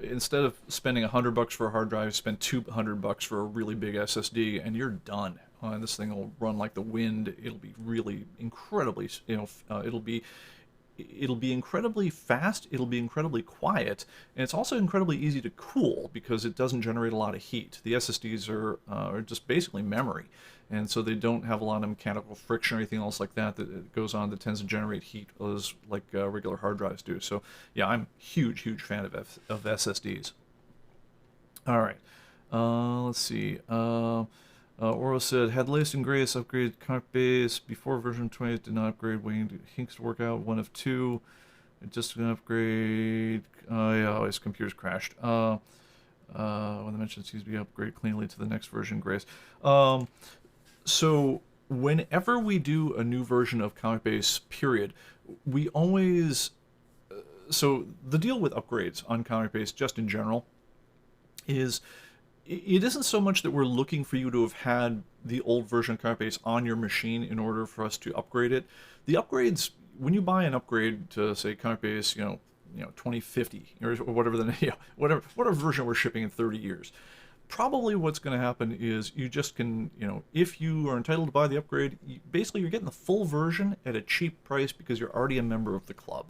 instead of spending $100 for a hard drive, spend $200 for a really big SSD, and you're done. And this thing will run like the wind. It'll be really incredibly, you know, it'll be incredibly fast, it'll be incredibly quiet, and it's also incredibly easy to cool because it doesn't generate a lot of heat. The SSDs are just basically memory, and so they don't have a lot of mechanical friction or anything else like that that goes on that tends to generate heat as like regular hard drives do. So yeah, I'm huge fan of SSDs. All right, let's see. Oro said, had latest and greatest upgraded ComicBase before version 20 did not upgrade, waiting to Hinks to work out, one of two. It just an upgrade. Yeah, his computer's crashed. When the mention seems to be upgraded cleanly to the next version, Grace. So whenever we do a new version of ComicBase, period, we always... so the deal with upgrades on ComicBase, just in general, is... it isn't so much that we're looking for you to have had the old version of ComicBase on your machine in order for us to upgrade it. The upgrades, when you buy an upgrade to, say, ComicBase, you know, 2050 or whatever the whatever version we're shipping in 30 years, probably what's going to happen is you just can, you know, if you are entitled to buy the upgrade, basically you're getting the full version at a cheap price because you're already a member of the club.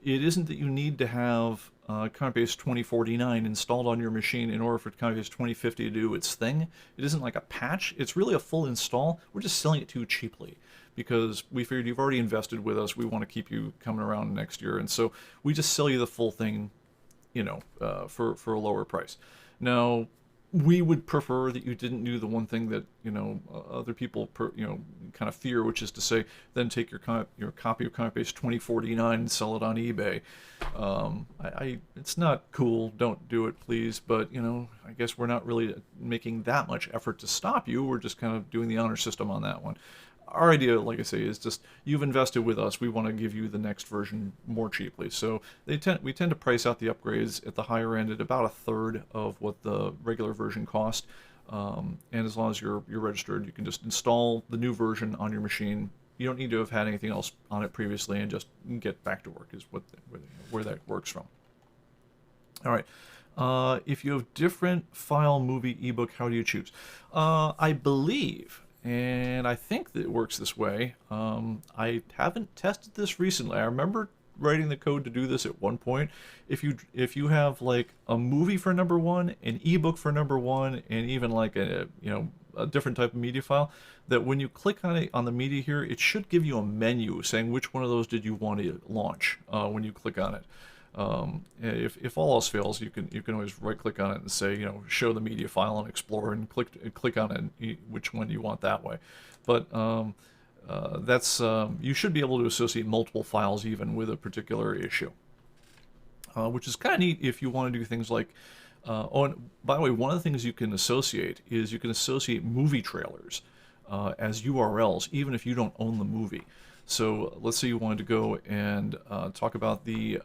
It isn't that you need to have ComicBase 2049 installed on your machine in order for ComicBase 2050 to do its thing. It isn't like a patch. It's really a full install. We're just selling it to you cheaply because we figured you've already invested with us. We want to keep you coming around next year. And so we just sell you the full thing, you know, for a lower price. Now, we would prefer that you didn't do the one thing that, you know, other people, kind of fear, which is to say, then take your copy of ComicBase 2049 and sell it on eBay. It's not cool. Don't do it, please. But, you know, I guess we're not really making that much effort to stop you. We're just kind of doing the honor system on that one. Our idea, like I say, is just you've invested with us. We want to give you the next version more cheaply. So we tend to price out the upgrades at the higher end at about a third of what the regular version cost. And as long as you're registered, you can just install the new version on your machine. You don't need to have had anything else on it previously, and just get back to work is where that works from. All right. If you have different file, movie, ebook, how do you choose? I believe, and I think that it works this way. I haven't tested this recently. I remember writing the code to do this at one point. If you have like a movie for number one, an ebook for number one, and even like a different type of media file, that when you click on it on the media here, it should give you a menu saying which one of those did you want to launch when you click on it. If all else fails, you can always right click on it and say, you know, show the media file and explore, and click on it and which one you want that way. But that's you should be able to associate multiple files even with a particular issue, which is kind of neat if you want to do things like and by the way, one of the things you can associate is you can associate movie trailers as URLs even if you don't own the movie. So let's say you wanted to go and talk about the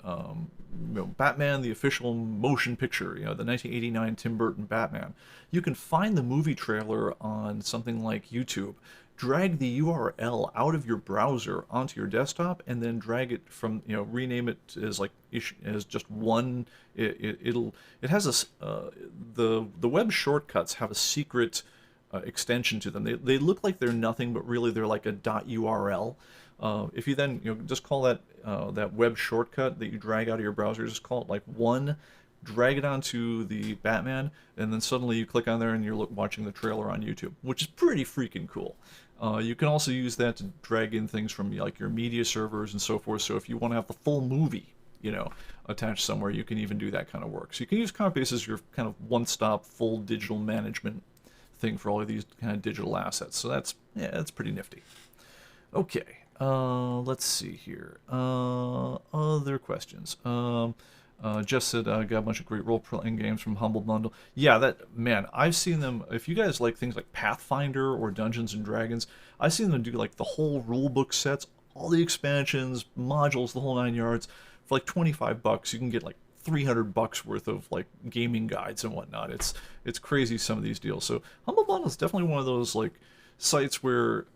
Batman, the official motion picture, the 1989 Tim Burton Batman. You can find the movie trailer on something like YouTube, drag the URL out of your browser onto your desktop, and then drag it from, rename it as just one. It has the web shortcuts have a secret extension to them. They look like they're nothing, but really they're like a .url. If you then just call that that web shortcut that you drag out of your browser, just call it like one, drag it onto the Batman, and then suddenly you click on there and you're watching the trailer on YouTube, which is pretty freaking cool. You can also use that to drag in things from like your media servers and so forth. So if you want to have the full movie, attached somewhere, you can even do that kind of work. So you can use ComicBase as your kind of one-stop full digital management thing for all of these kind of digital assets. So that's pretty nifty. Okay, let's see here. Other questions. Jeff said, got a bunch of great role-playing games from Humble Bundle. Yeah, man, I've seen them. If you guys like things like Pathfinder or Dungeons and Dragons, I've seen them do like the whole rulebook sets, all the expansions, modules, the whole 9 yards. For like $25, you can get like $300 worth of like gaming guides and whatnot. It's crazy, some of these deals. So Humble Bundle is definitely one of those like sites where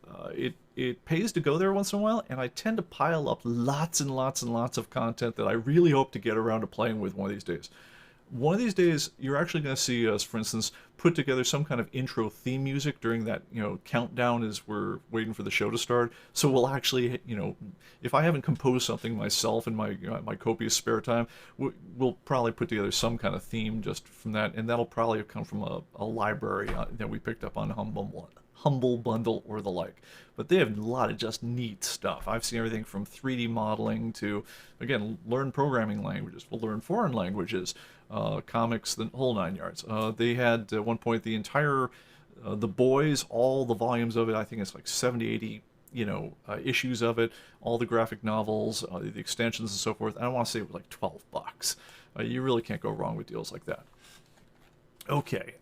it pays to go there once in a while, and I tend to pile up lots and lots and lots of content that I really hope to get around to playing with one of these days. One of these days, you're actually going to see us, for instance, put together some kind of intro theme music during that, countdown as we're waiting for the show to start. So we'll actually, if I haven't composed something myself in my my copious spare time, we'll probably put together some kind of theme just from that, and that'll probably come from a library that we picked up on Humble Bundle or the like. But they have a lot of just neat stuff. I've seen everything from 3D modeling to, again, learn programming languages. We'll learn foreign languages, comics, the whole 9 yards. They had at one point the entire The Boys, all the volumes of it. I think it's like 70, 80 issues of it, all the graphic novels, the extensions and so forth. I want to say it was like $12. You really can't go wrong with deals like that. Okay.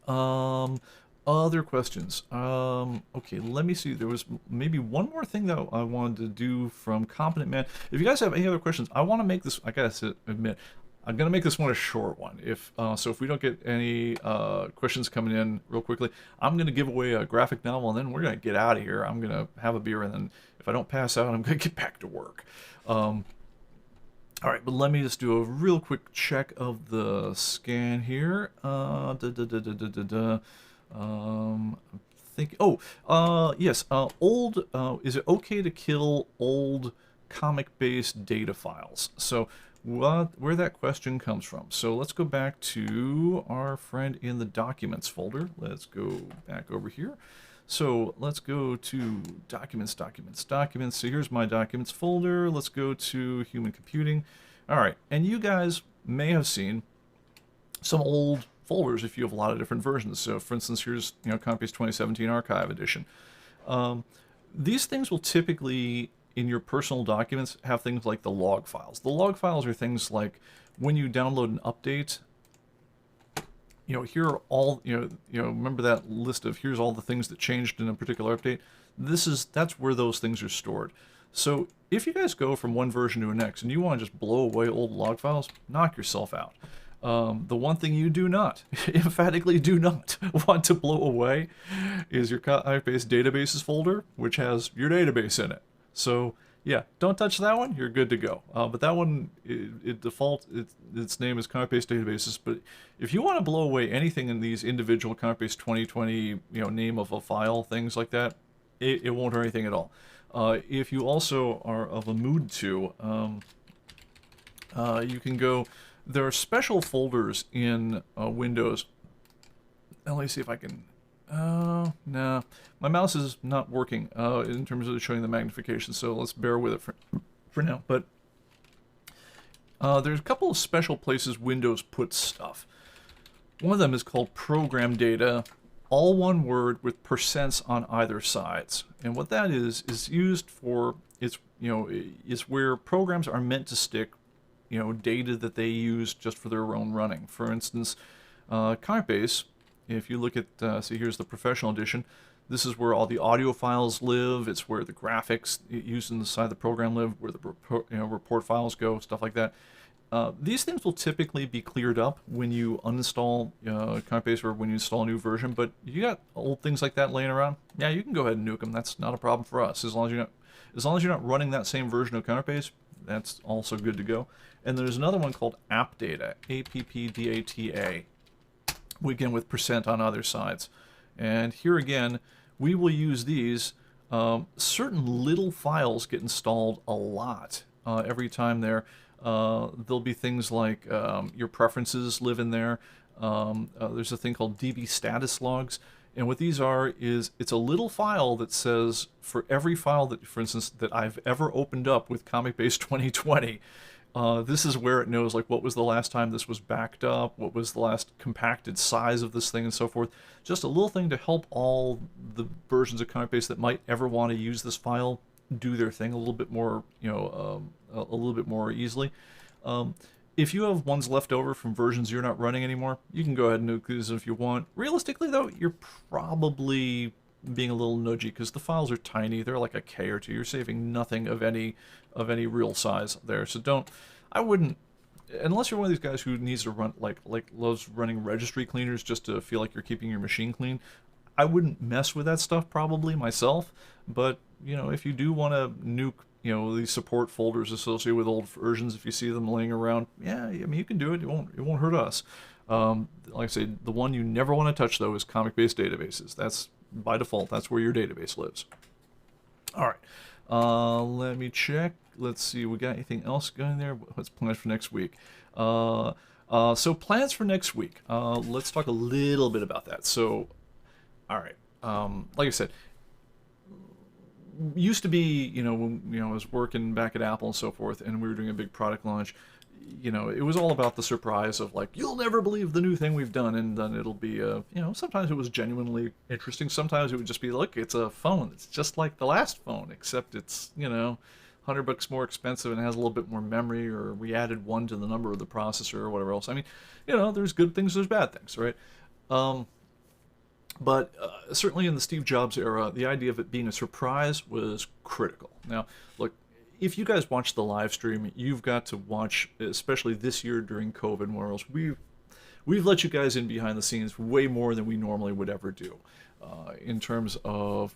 Other questions? Okay, let me see. There was maybe one more thing that I wanted to do from Competent Man. If you guys have any other questions, I want to make this, I gotta admit, I'm going to make this one a short one. So if we don't get any questions coming in real quickly, I'm going to give away a graphic novel, and then we're going to get out of here. I'm going to have a beer, and then if I don't pass out, I'm going to get back to work. All right, but let me just do a real quick check of the scan here. I'm thinking. Yes. Is it okay to kill old comic-based data files? So, where that question comes from. So let's go back to our friend in the Documents folder. Let's go back over here. So let's go to Documents. So here's my Documents folder. Let's go to Human Computing. All right, and you guys may have seen some old folders if you have a lot of different versions. So for instance, here's ComicBase 2017 Archive Edition. These things will typically, in your personal documents, have things like the log files. The log files are things like when you download an update, here are all, remember that list of here's all the things that changed in a particular update? That's where those things are stored. So if you guys go from one version to the next and you want to just blow away old log files, knock yourself out. The one thing you do not, emphatically do not want to blow away is your ComicBase databases folder, which has your database in it. So yeah, don't touch that one, you're good to go. But that one, its name is ComicBase databases, but if you want to blow away anything in these individual ComicBase 2020, name of a file, things like that, it won't hurt anything at all. If you also are of a mood to, you can go. There are special folders in Windows. Let me see if I can. Nah, my mouse is not working in terms of showing the magnification, so let's bear with it for now. But there's a couple of special places Windows puts stuff. One of them is called Program Data, all one word with percents on either sides. And what that is used for is where programs are meant to stick data that they use just for their own running. For instance, ComicBase, if you look at, see here's the Professional Edition, this is where all the audio files live, it's where the graphics used inside the program live, where the report files go, stuff like that. These things will typically be cleared up when you uninstall ComicBase or when you install a new version, but you got old things like that laying around, yeah, you can go ahead and nuke them. That's not a problem for us. As long as you're not running that same version of ComicBase, that's also good to go. And there's another one called AppData, AppData, again with percent on other sides. And here again, we will use these. Certain little files get installed a lot every time there. There'll be things like your preferences live in there. There's a thing called DB status logs. And what these are is it's a little file that says for every file that, for instance, that I've ever opened up with ComicBase 2020, this is where it knows like what was the last time this was backed up, what was the last compacted size of this thing, and so forth. Just a little thing to help all the versions of ComicBase that might ever want to use this file do their thing a little bit more, a little bit more easily. If you have ones left over from versions you're not running anymore, you can go ahead and nuke these if you want. Realistically, though, you're probably being a little nudgy because the files are tiny. They're like a K or two. You're saving nothing of any real size there. So I wouldn't, unless you're one of these guys who needs to run like loves running registry cleaners just to feel like you're keeping your machine clean. I wouldn't mess with that stuff probably myself. But if you do want to nuke these support folders associated with old versions, if you see them laying around, yeah, I mean, you can do it. It won't hurt us. Like I say, the one you never want to touch, though, is ComicBase databases. That's, by default, that's where your database lives. All right. Let me check. Let's see. We got anything else going there? What's plans for next week? So plans for next week. Let's talk a little bit about that. So, all right. Like I said, used to be, when I was working back at Apple and so forth, and we were doing a big product launch, it was all about the surprise of like, you'll never believe the new thing we've done, and then it'll be, sometimes it was genuinely interesting. Sometimes it would just be, look, it's a phone. It's just like the last phone, except it's, $100 more expensive and has a little bit more memory, or we added 1 to the number of the processor or whatever else. I mean, there's good things, there's bad things, right? But certainly in the Steve Jobs era, the idea of it being a surprise was critical. Now, look, if you guys watch the live stream, you've got to watch, especially this year during COVID, where else we've let you guys in behind the scenes way more than we normally would ever do, in terms of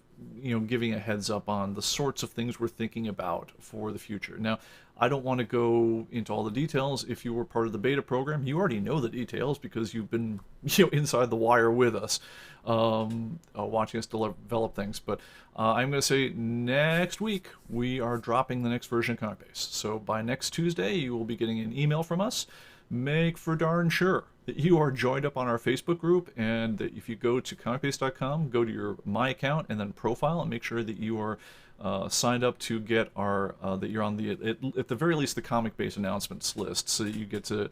giving a heads up on the sorts of things we're thinking about for the future. Now, I don't want to go into all the details. If you were part of the beta program, you already know the details because you've been inside the wire with us, watching us develop things. But I'm going to say next week we are dropping the next version of ComicBase. So by next Tuesday, you will be getting an email from us. Make for darn sure that you are joined up on our Facebook group, and that if you go to comicbase.com, go to your My Account and then Profile, and make sure that you are signed up to get our that you're on the at the very least the ComicBase announcements list, so that you get to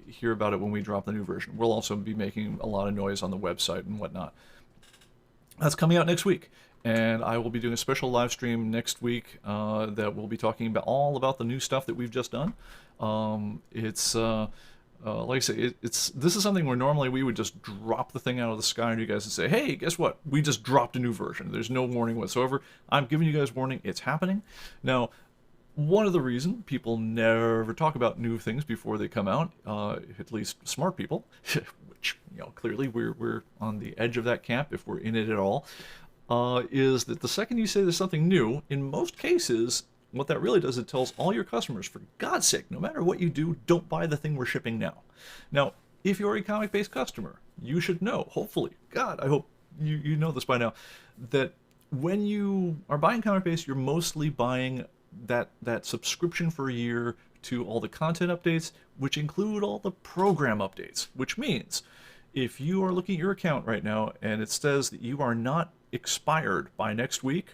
hear about it when we drop the new version. We'll also be making a lot of noise on the website and whatnot. That's coming out next week, and I will be doing a special live stream next week that will be talking about all about the new stuff that we've just done. It's like I say, this is something where normally we would just drop the thing out of the sky on you guys and say, hey, guess what? We just dropped a new version. There's no warning whatsoever. I'm giving you guys warning. It's happening. Now, one of the reasons people never talk about new things before they come out, at least smart people, which clearly we're on the edge of that camp if we're in it at all, is that the second you say there's something new, in most cases, what that really does, it tells all your customers, for God's sake, no matter what you do, don't buy the thing we're shipping now. Now, if you're a ComicBase customer, you should know, hopefully, God, I hope you know this by now, that when you are buying ComicBase, you're mostly buying that subscription for a year to all the content updates, which include all the program updates, which means if you are looking at your account right now and it says that you are not expired by next week,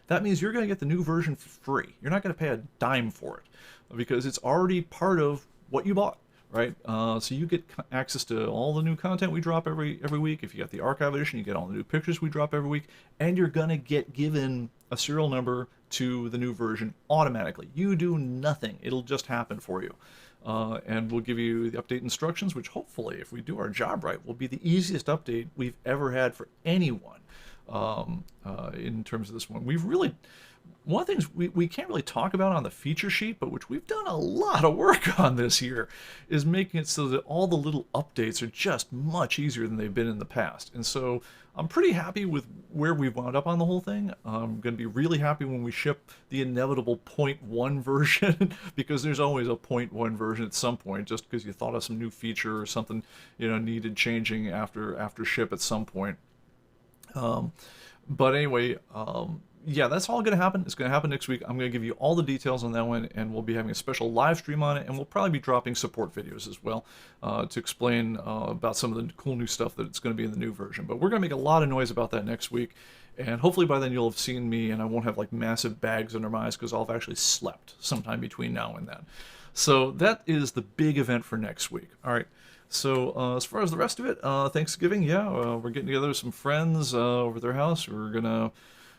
that means you're going to get the new version for free. You're not going to pay a dime for it because it's already part of what you bought, right? So you get access to all the new content we drop every week. If you got the archive edition, you get all the new pictures we drop every week, and you're going to get given a serial number to the new version automatically. You do nothing. It'll just happen for you. And we'll give you the update instructions, which hopefully, if we do our job right, will be the easiest update we've ever had for anyone. In terms of this one, one of the things we can't really talk about on the feature sheet, but which we've done a lot of work on this year, is making it so that all the little updates are just much easier than they've been in the past. And so I'm pretty happy with where we've wound up on the whole thing. I'm going to be really happy when we ship the inevitable 0.1 version, because there's always a 0.1 version at some point, just because you thought of some new feature or something needed changing after ship at some point. But anyway, yeah, that's all going to happen. It's going to happen next week. I'm going to give you all the details on that one, and we'll be having a special live stream on it, and we'll probably be dropping support videos as well to explain about some of the cool new stuff that it's going to be in the new version. But we're going to make a lot of noise about that next week, and hopefully by then you'll have seen me, and I won't have like massive bags under my eyes because I'll have actually slept sometime between now and then. So that is the big event for next week. All right. So as far as the rest of it, Thanksgiving, yeah, we're getting together with some friends over at their house. We're gonna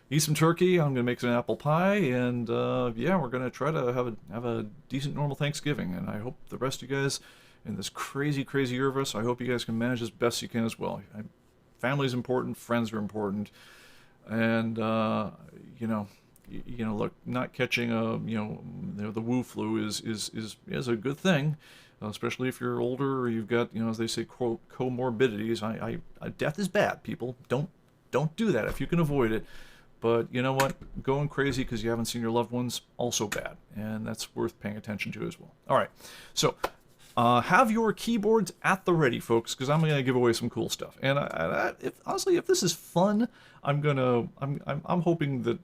eat some turkey. I'm gonna make some apple pie, and yeah, we're gonna try to have a decent, normal Thanksgiving. And I hope the rest of you guys in this crazy, crazy year of us, I hope you guys can manage as best you can as well. Family's important, friends are important, and look, not catching the Wu flu is a good thing. Especially if you're older or you've got, as they say, quote, comorbidities. Death is bad, people. Don't do that if you can avoid it. But you know what? Going crazy because you haven't seen your loved ones, also bad. And that's worth paying attention to as well. All right. So have your keyboards at the ready, folks, because I'm going to give away some cool stuff. And honestly, if this is fun, I'm hoping that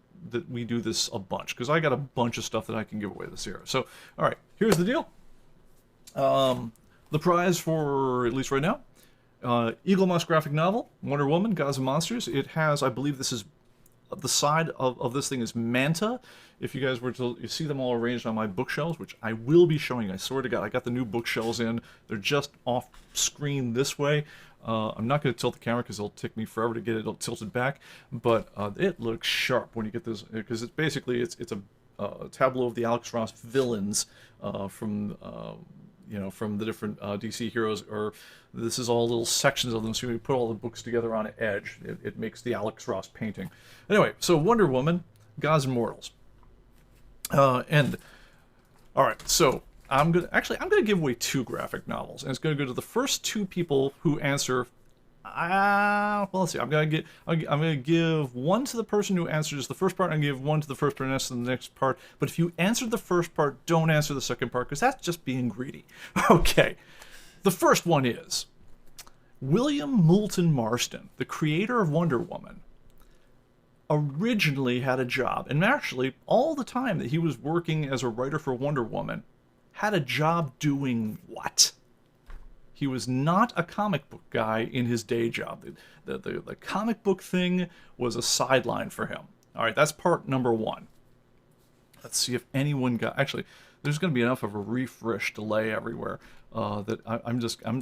we do this a bunch, because I got a bunch of stuff that I can give away this year. So, all right, here's the deal. The prize for, at least right now, Eagle Moss graphic novel, Wonder Woman, Gods and Monsters. It has, I believe this is, the side of this thing is Manta. If you guys were to you see them all arranged on my bookshelves, which I will be showing you. I swear to God, I got the new bookshelves in. They're just off screen this way. I'm not going to tilt the camera because it'll take me forever to get it tilted back, but it looks sharp when you get this, because it's basically, it's a tableau of the Alex Ross villains from the different DC heroes, or this is all little sections of them, so we put all the books together on an edge. It makes the Alex Ross painting. Anyway, so Wonder Woman, Gods and Mortals. And, all right, so I'm gonna give away 2 graphic novels, and it's gonna go to the first 2 people who answer. Well, let's see. I'm gonna give 1 to the person who answers the first part. I'm gonna give 1 to the first person who answers the next part. But if you answered the first part, don't answer the second part, because that's just being greedy. Okay. The first one is William Moulton Marston, the creator of Wonder Woman, originally had a job, and actually all the time that he was working as a writer for Wonder Woman, had a job doing what? He was not a comic book guy in his day job. The comic book thing was a sideline for him. All right, that's part number 1. Let's see if anyone got. Actually, there's going to be enough of a refresh delay everywhere that I'm just gonna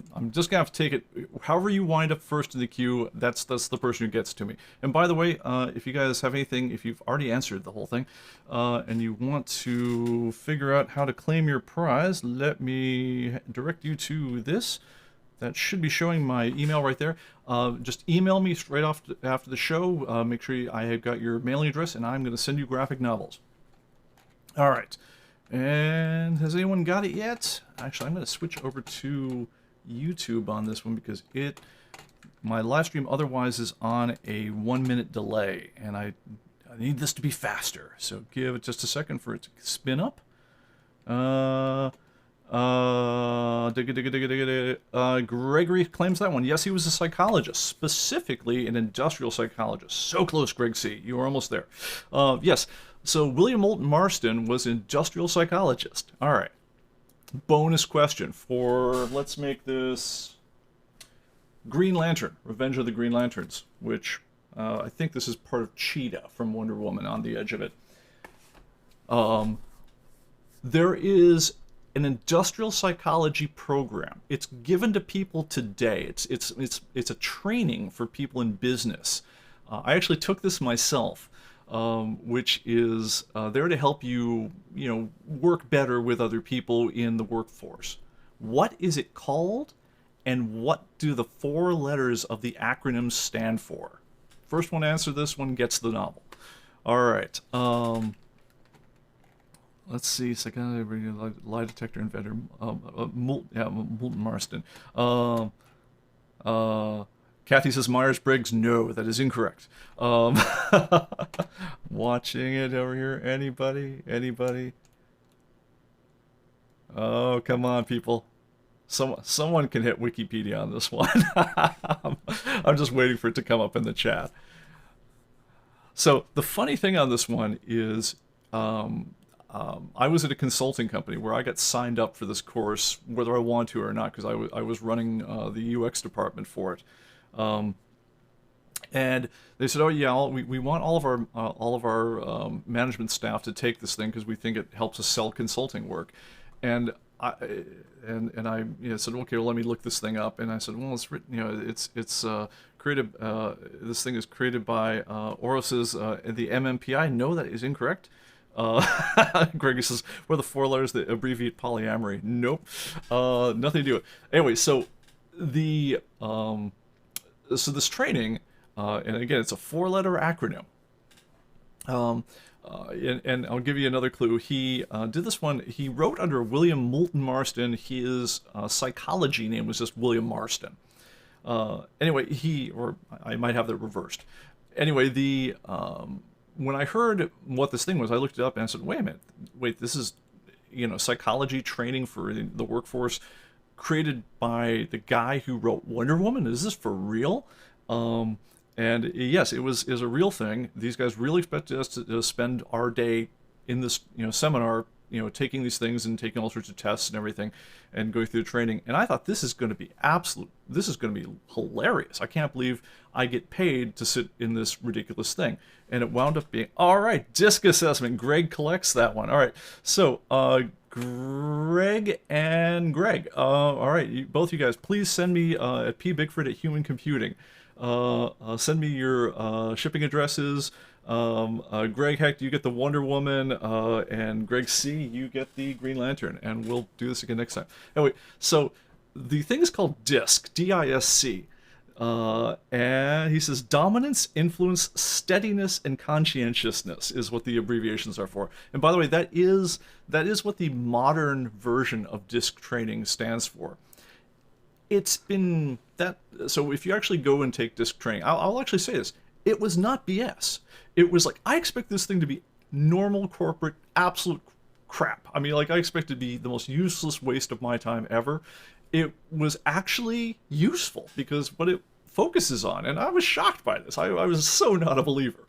have to take it. However you wind up first in the queue, that's the person who gets to me. And by the way, if you guys have anything, if you've already answered the whole thing, and you want to figure out how to claim your prize, let me direct you to this. That should be showing my email right there. Just email me straight off after the show. Make sure I have got your mailing address, and I'm going to send you graphic novels. All right. And has anyone got it yet? Actually, I'm going to switch over to YouTube on this one because my live stream otherwise is on a 1-minute delay, and I need this to be faster. So give it just a second for it to spin up. Gregory claims that one. Yes, he was a psychologist, specifically an industrial psychologist. So close, Greg C. You were almost there. Yes. So William Moulton Marston was an industrial psychologist. All right. Bonus question for, let's make this Green Lantern, Revenge of the Green Lanterns, which I think this is part of Cheetah from Wonder Woman on the edge of it. There is an industrial psychology program. It's given to people today. It's a training for people in business. I actually took this myself. Which is there to help you, work better with other people in the workforce. What is it called, and what do the 4 letters of the acronym stand for? First one to answer this one gets the novel. All right. Let's see. Second, lie detector inventor. Moulton Marston. Kathy says Myers-Briggs. No, that is incorrect. Watching it over here. Anybody? Oh, come on, people. Someone can hit Wikipedia on this one. I'm just waiting for it to come up in the chat. So the funny thing on this one is, I was at a consulting company where I got signed up for this course, whether I want to or not, because I was running the UX department for it. And they said, "Oh yeah, we want all of our management staff to take this thing because we think it helps us sell consulting work." And I I said, "Okay, well, let me look this thing up." And I said, "Well, it's written, it's created. This thing is created by Oros's the MMPI. No, that is incorrect." Greg says, "What are the four letters that abbreviate polyamory?" Nope, nothing to do with it. Anyway, so the so this training, and again, it's a four-letter acronym. And I'll give you another clue. He did this one. He wrote under William Moulton Marston. His psychology name was just William Marston. Anyway, or I might have that reversed. Anyway, when I heard what this thing was, I looked it up and I said, "Wait a minute, wait, this is psychology training for the workforce, created by the guy who wrote Wonder Woman. Is this for real?" And yes, it was a real thing. These guys really expected us to spend our day in this seminar, taking these things and taking all sorts of tests and everything, and going through the training. And I thought, this is going to be this is going to be hilarious. I can't believe I get paid to sit in this ridiculous thing. And it wound up being, all right, disc assessment. Greg collects that one. All right, so Greg and Greg. All right, both you guys, please send me at P Bickford at Human Computing. Send me your shipping addresses. Greg Heck, you get the Wonder Woman, and Greg C, you get the Green Lantern, and we'll do this again next time. Anyway, so the thing is called DISC, D-I-S-C, and he says dominance, influence, steadiness, and conscientiousness is what the abbreviations are for. And by the way, that is what the modern version of DISC training stands for. It's been that, so if you actually go and take DISC training, I'll actually say this, it was not BS. It was like, I expect this thing to be normal corporate absolute crap. I mean, like, I expect it to be the most useless waste of my time ever. It was actually useful because what it focuses on, and I was shocked by this, I was so not a believer.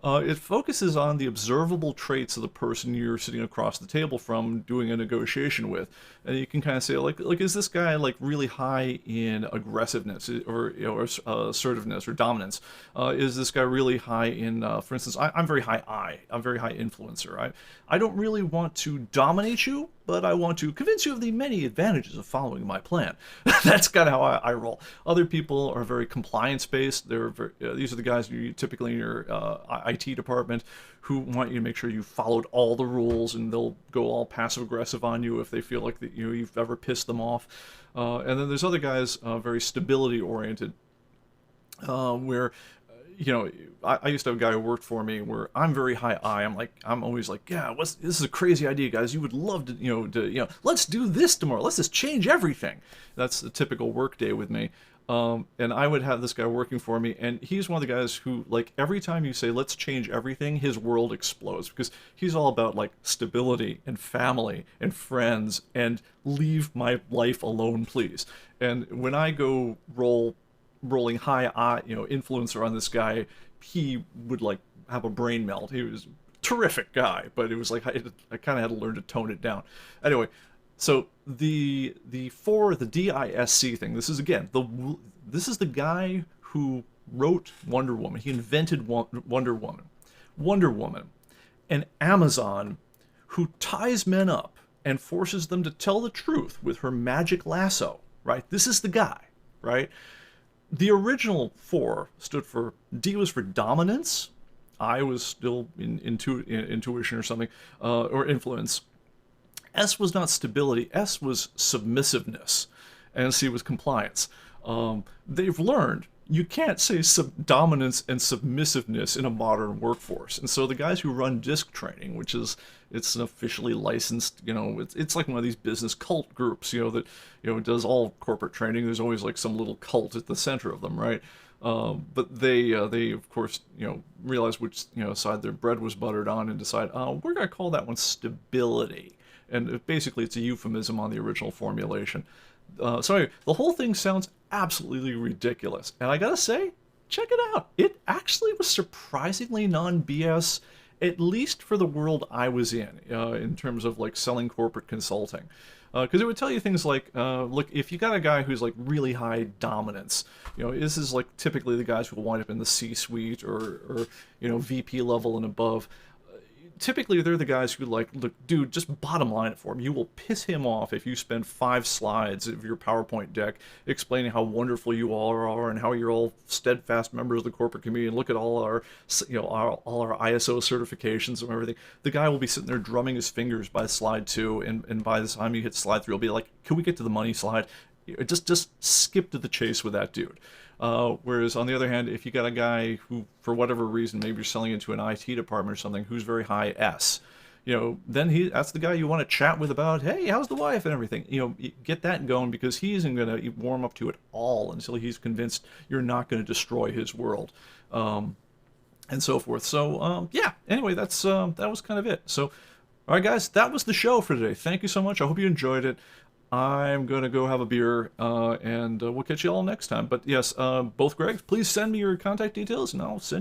It focuses on the observable traits of the person you're sitting across the table from doing a negotiation with. And you can kind of say, like is this guy like really high in aggressiveness or assertiveness or dominance? Is this guy really high in, for instance, I'm very high I. I'm very high influencer. I don't really want to dominate you, but I want to convince you of the many advantages of following my plan. That's kind of how I roll. Other people are very compliance-based. These are the guys you typically in your IT department who want you to make sure you followed all the rules, and they'll go all passive-aggressive on you if they feel like that you've ever pissed them off. And then there's other guys very stability-oriented, where I used to have a guy who worked for me where I'm very high I. I'm always like, yeah, this is a crazy idea, guys. You would love to, let's do this tomorrow. Let's just change everything. That's a typical work day with me. And I would have this guy working for me, and he's one of the guys who, like, every time you say, let's change everything, his world explodes, because he's all about, like, stability and family and friends and leave my life alone, please. And when I go rolling high influencer on this guy, he would like have a brain melt. He was a terrific guy, but it was like I kind of had to learn to tone it down. Anyway, so the DISC thing, this is again this is the guy who wrote Wonder Woman. He invented Wonder Woman, an Amazon who ties men up and forces them to tell the truth with her magic lasso, right? This is the guy, right? The original 4 stood for, D was for dominance, I was still in intuition or something, or influence. S was not stability, S was submissiveness, and C was compliance. They've learned you can't say dominance and submissiveness in a modern workforce. And so the guys who run DISC training, which is, it's an officially licensed, it's like one of these business cult groups, that, does all corporate training. There's always like some little cult at the center of them, right? But they of course, realize which, side their bread was buttered on and decide, we're going to call that one stability. And basically it's a euphemism on the original formulation. So anyway, the whole thing sounds absolutely ridiculous. And I gotta say, check it out. It actually was surprisingly non-BS, at least for the world I was in terms of like selling corporate consulting. Because it would tell you things like, look, if you got a guy who's like really high dominance, this is like typically the guys who will wind up in the C-suite or VP level and above. Typically, they're the guys who like, look, dude, just bottom line it for him. You will piss him off if you spend 5 slides of your PowerPoint deck explaining how wonderful you all are and how you're all steadfast members of the corporate community. And look at all our, all our ISO certifications and everything. The guy will be sitting there drumming his fingers by slide 2, and by the time you hit slide 3, he'll be like, "Can we get to the money slide?" Just skip to the chase with that dude. Whereas on the other hand, if you got a guy who, for whatever reason, maybe you're selling into an IT department or something, who's very high S, then that's the guy you want to chat with about, hey, how's the wife and everything. Get that going, because he isn't going to warm up to it all until he's convinced you're not going to destroy his world, and so forth. So yeah. Anyway, that was kind of it. So, all right, guys, that was the show for today. Thank you so much. I hope you enjoyed it. I'm going to go have a beer, and we'll catch you all next time. But yes, both Gregs, please send me your contact details, and I'll send you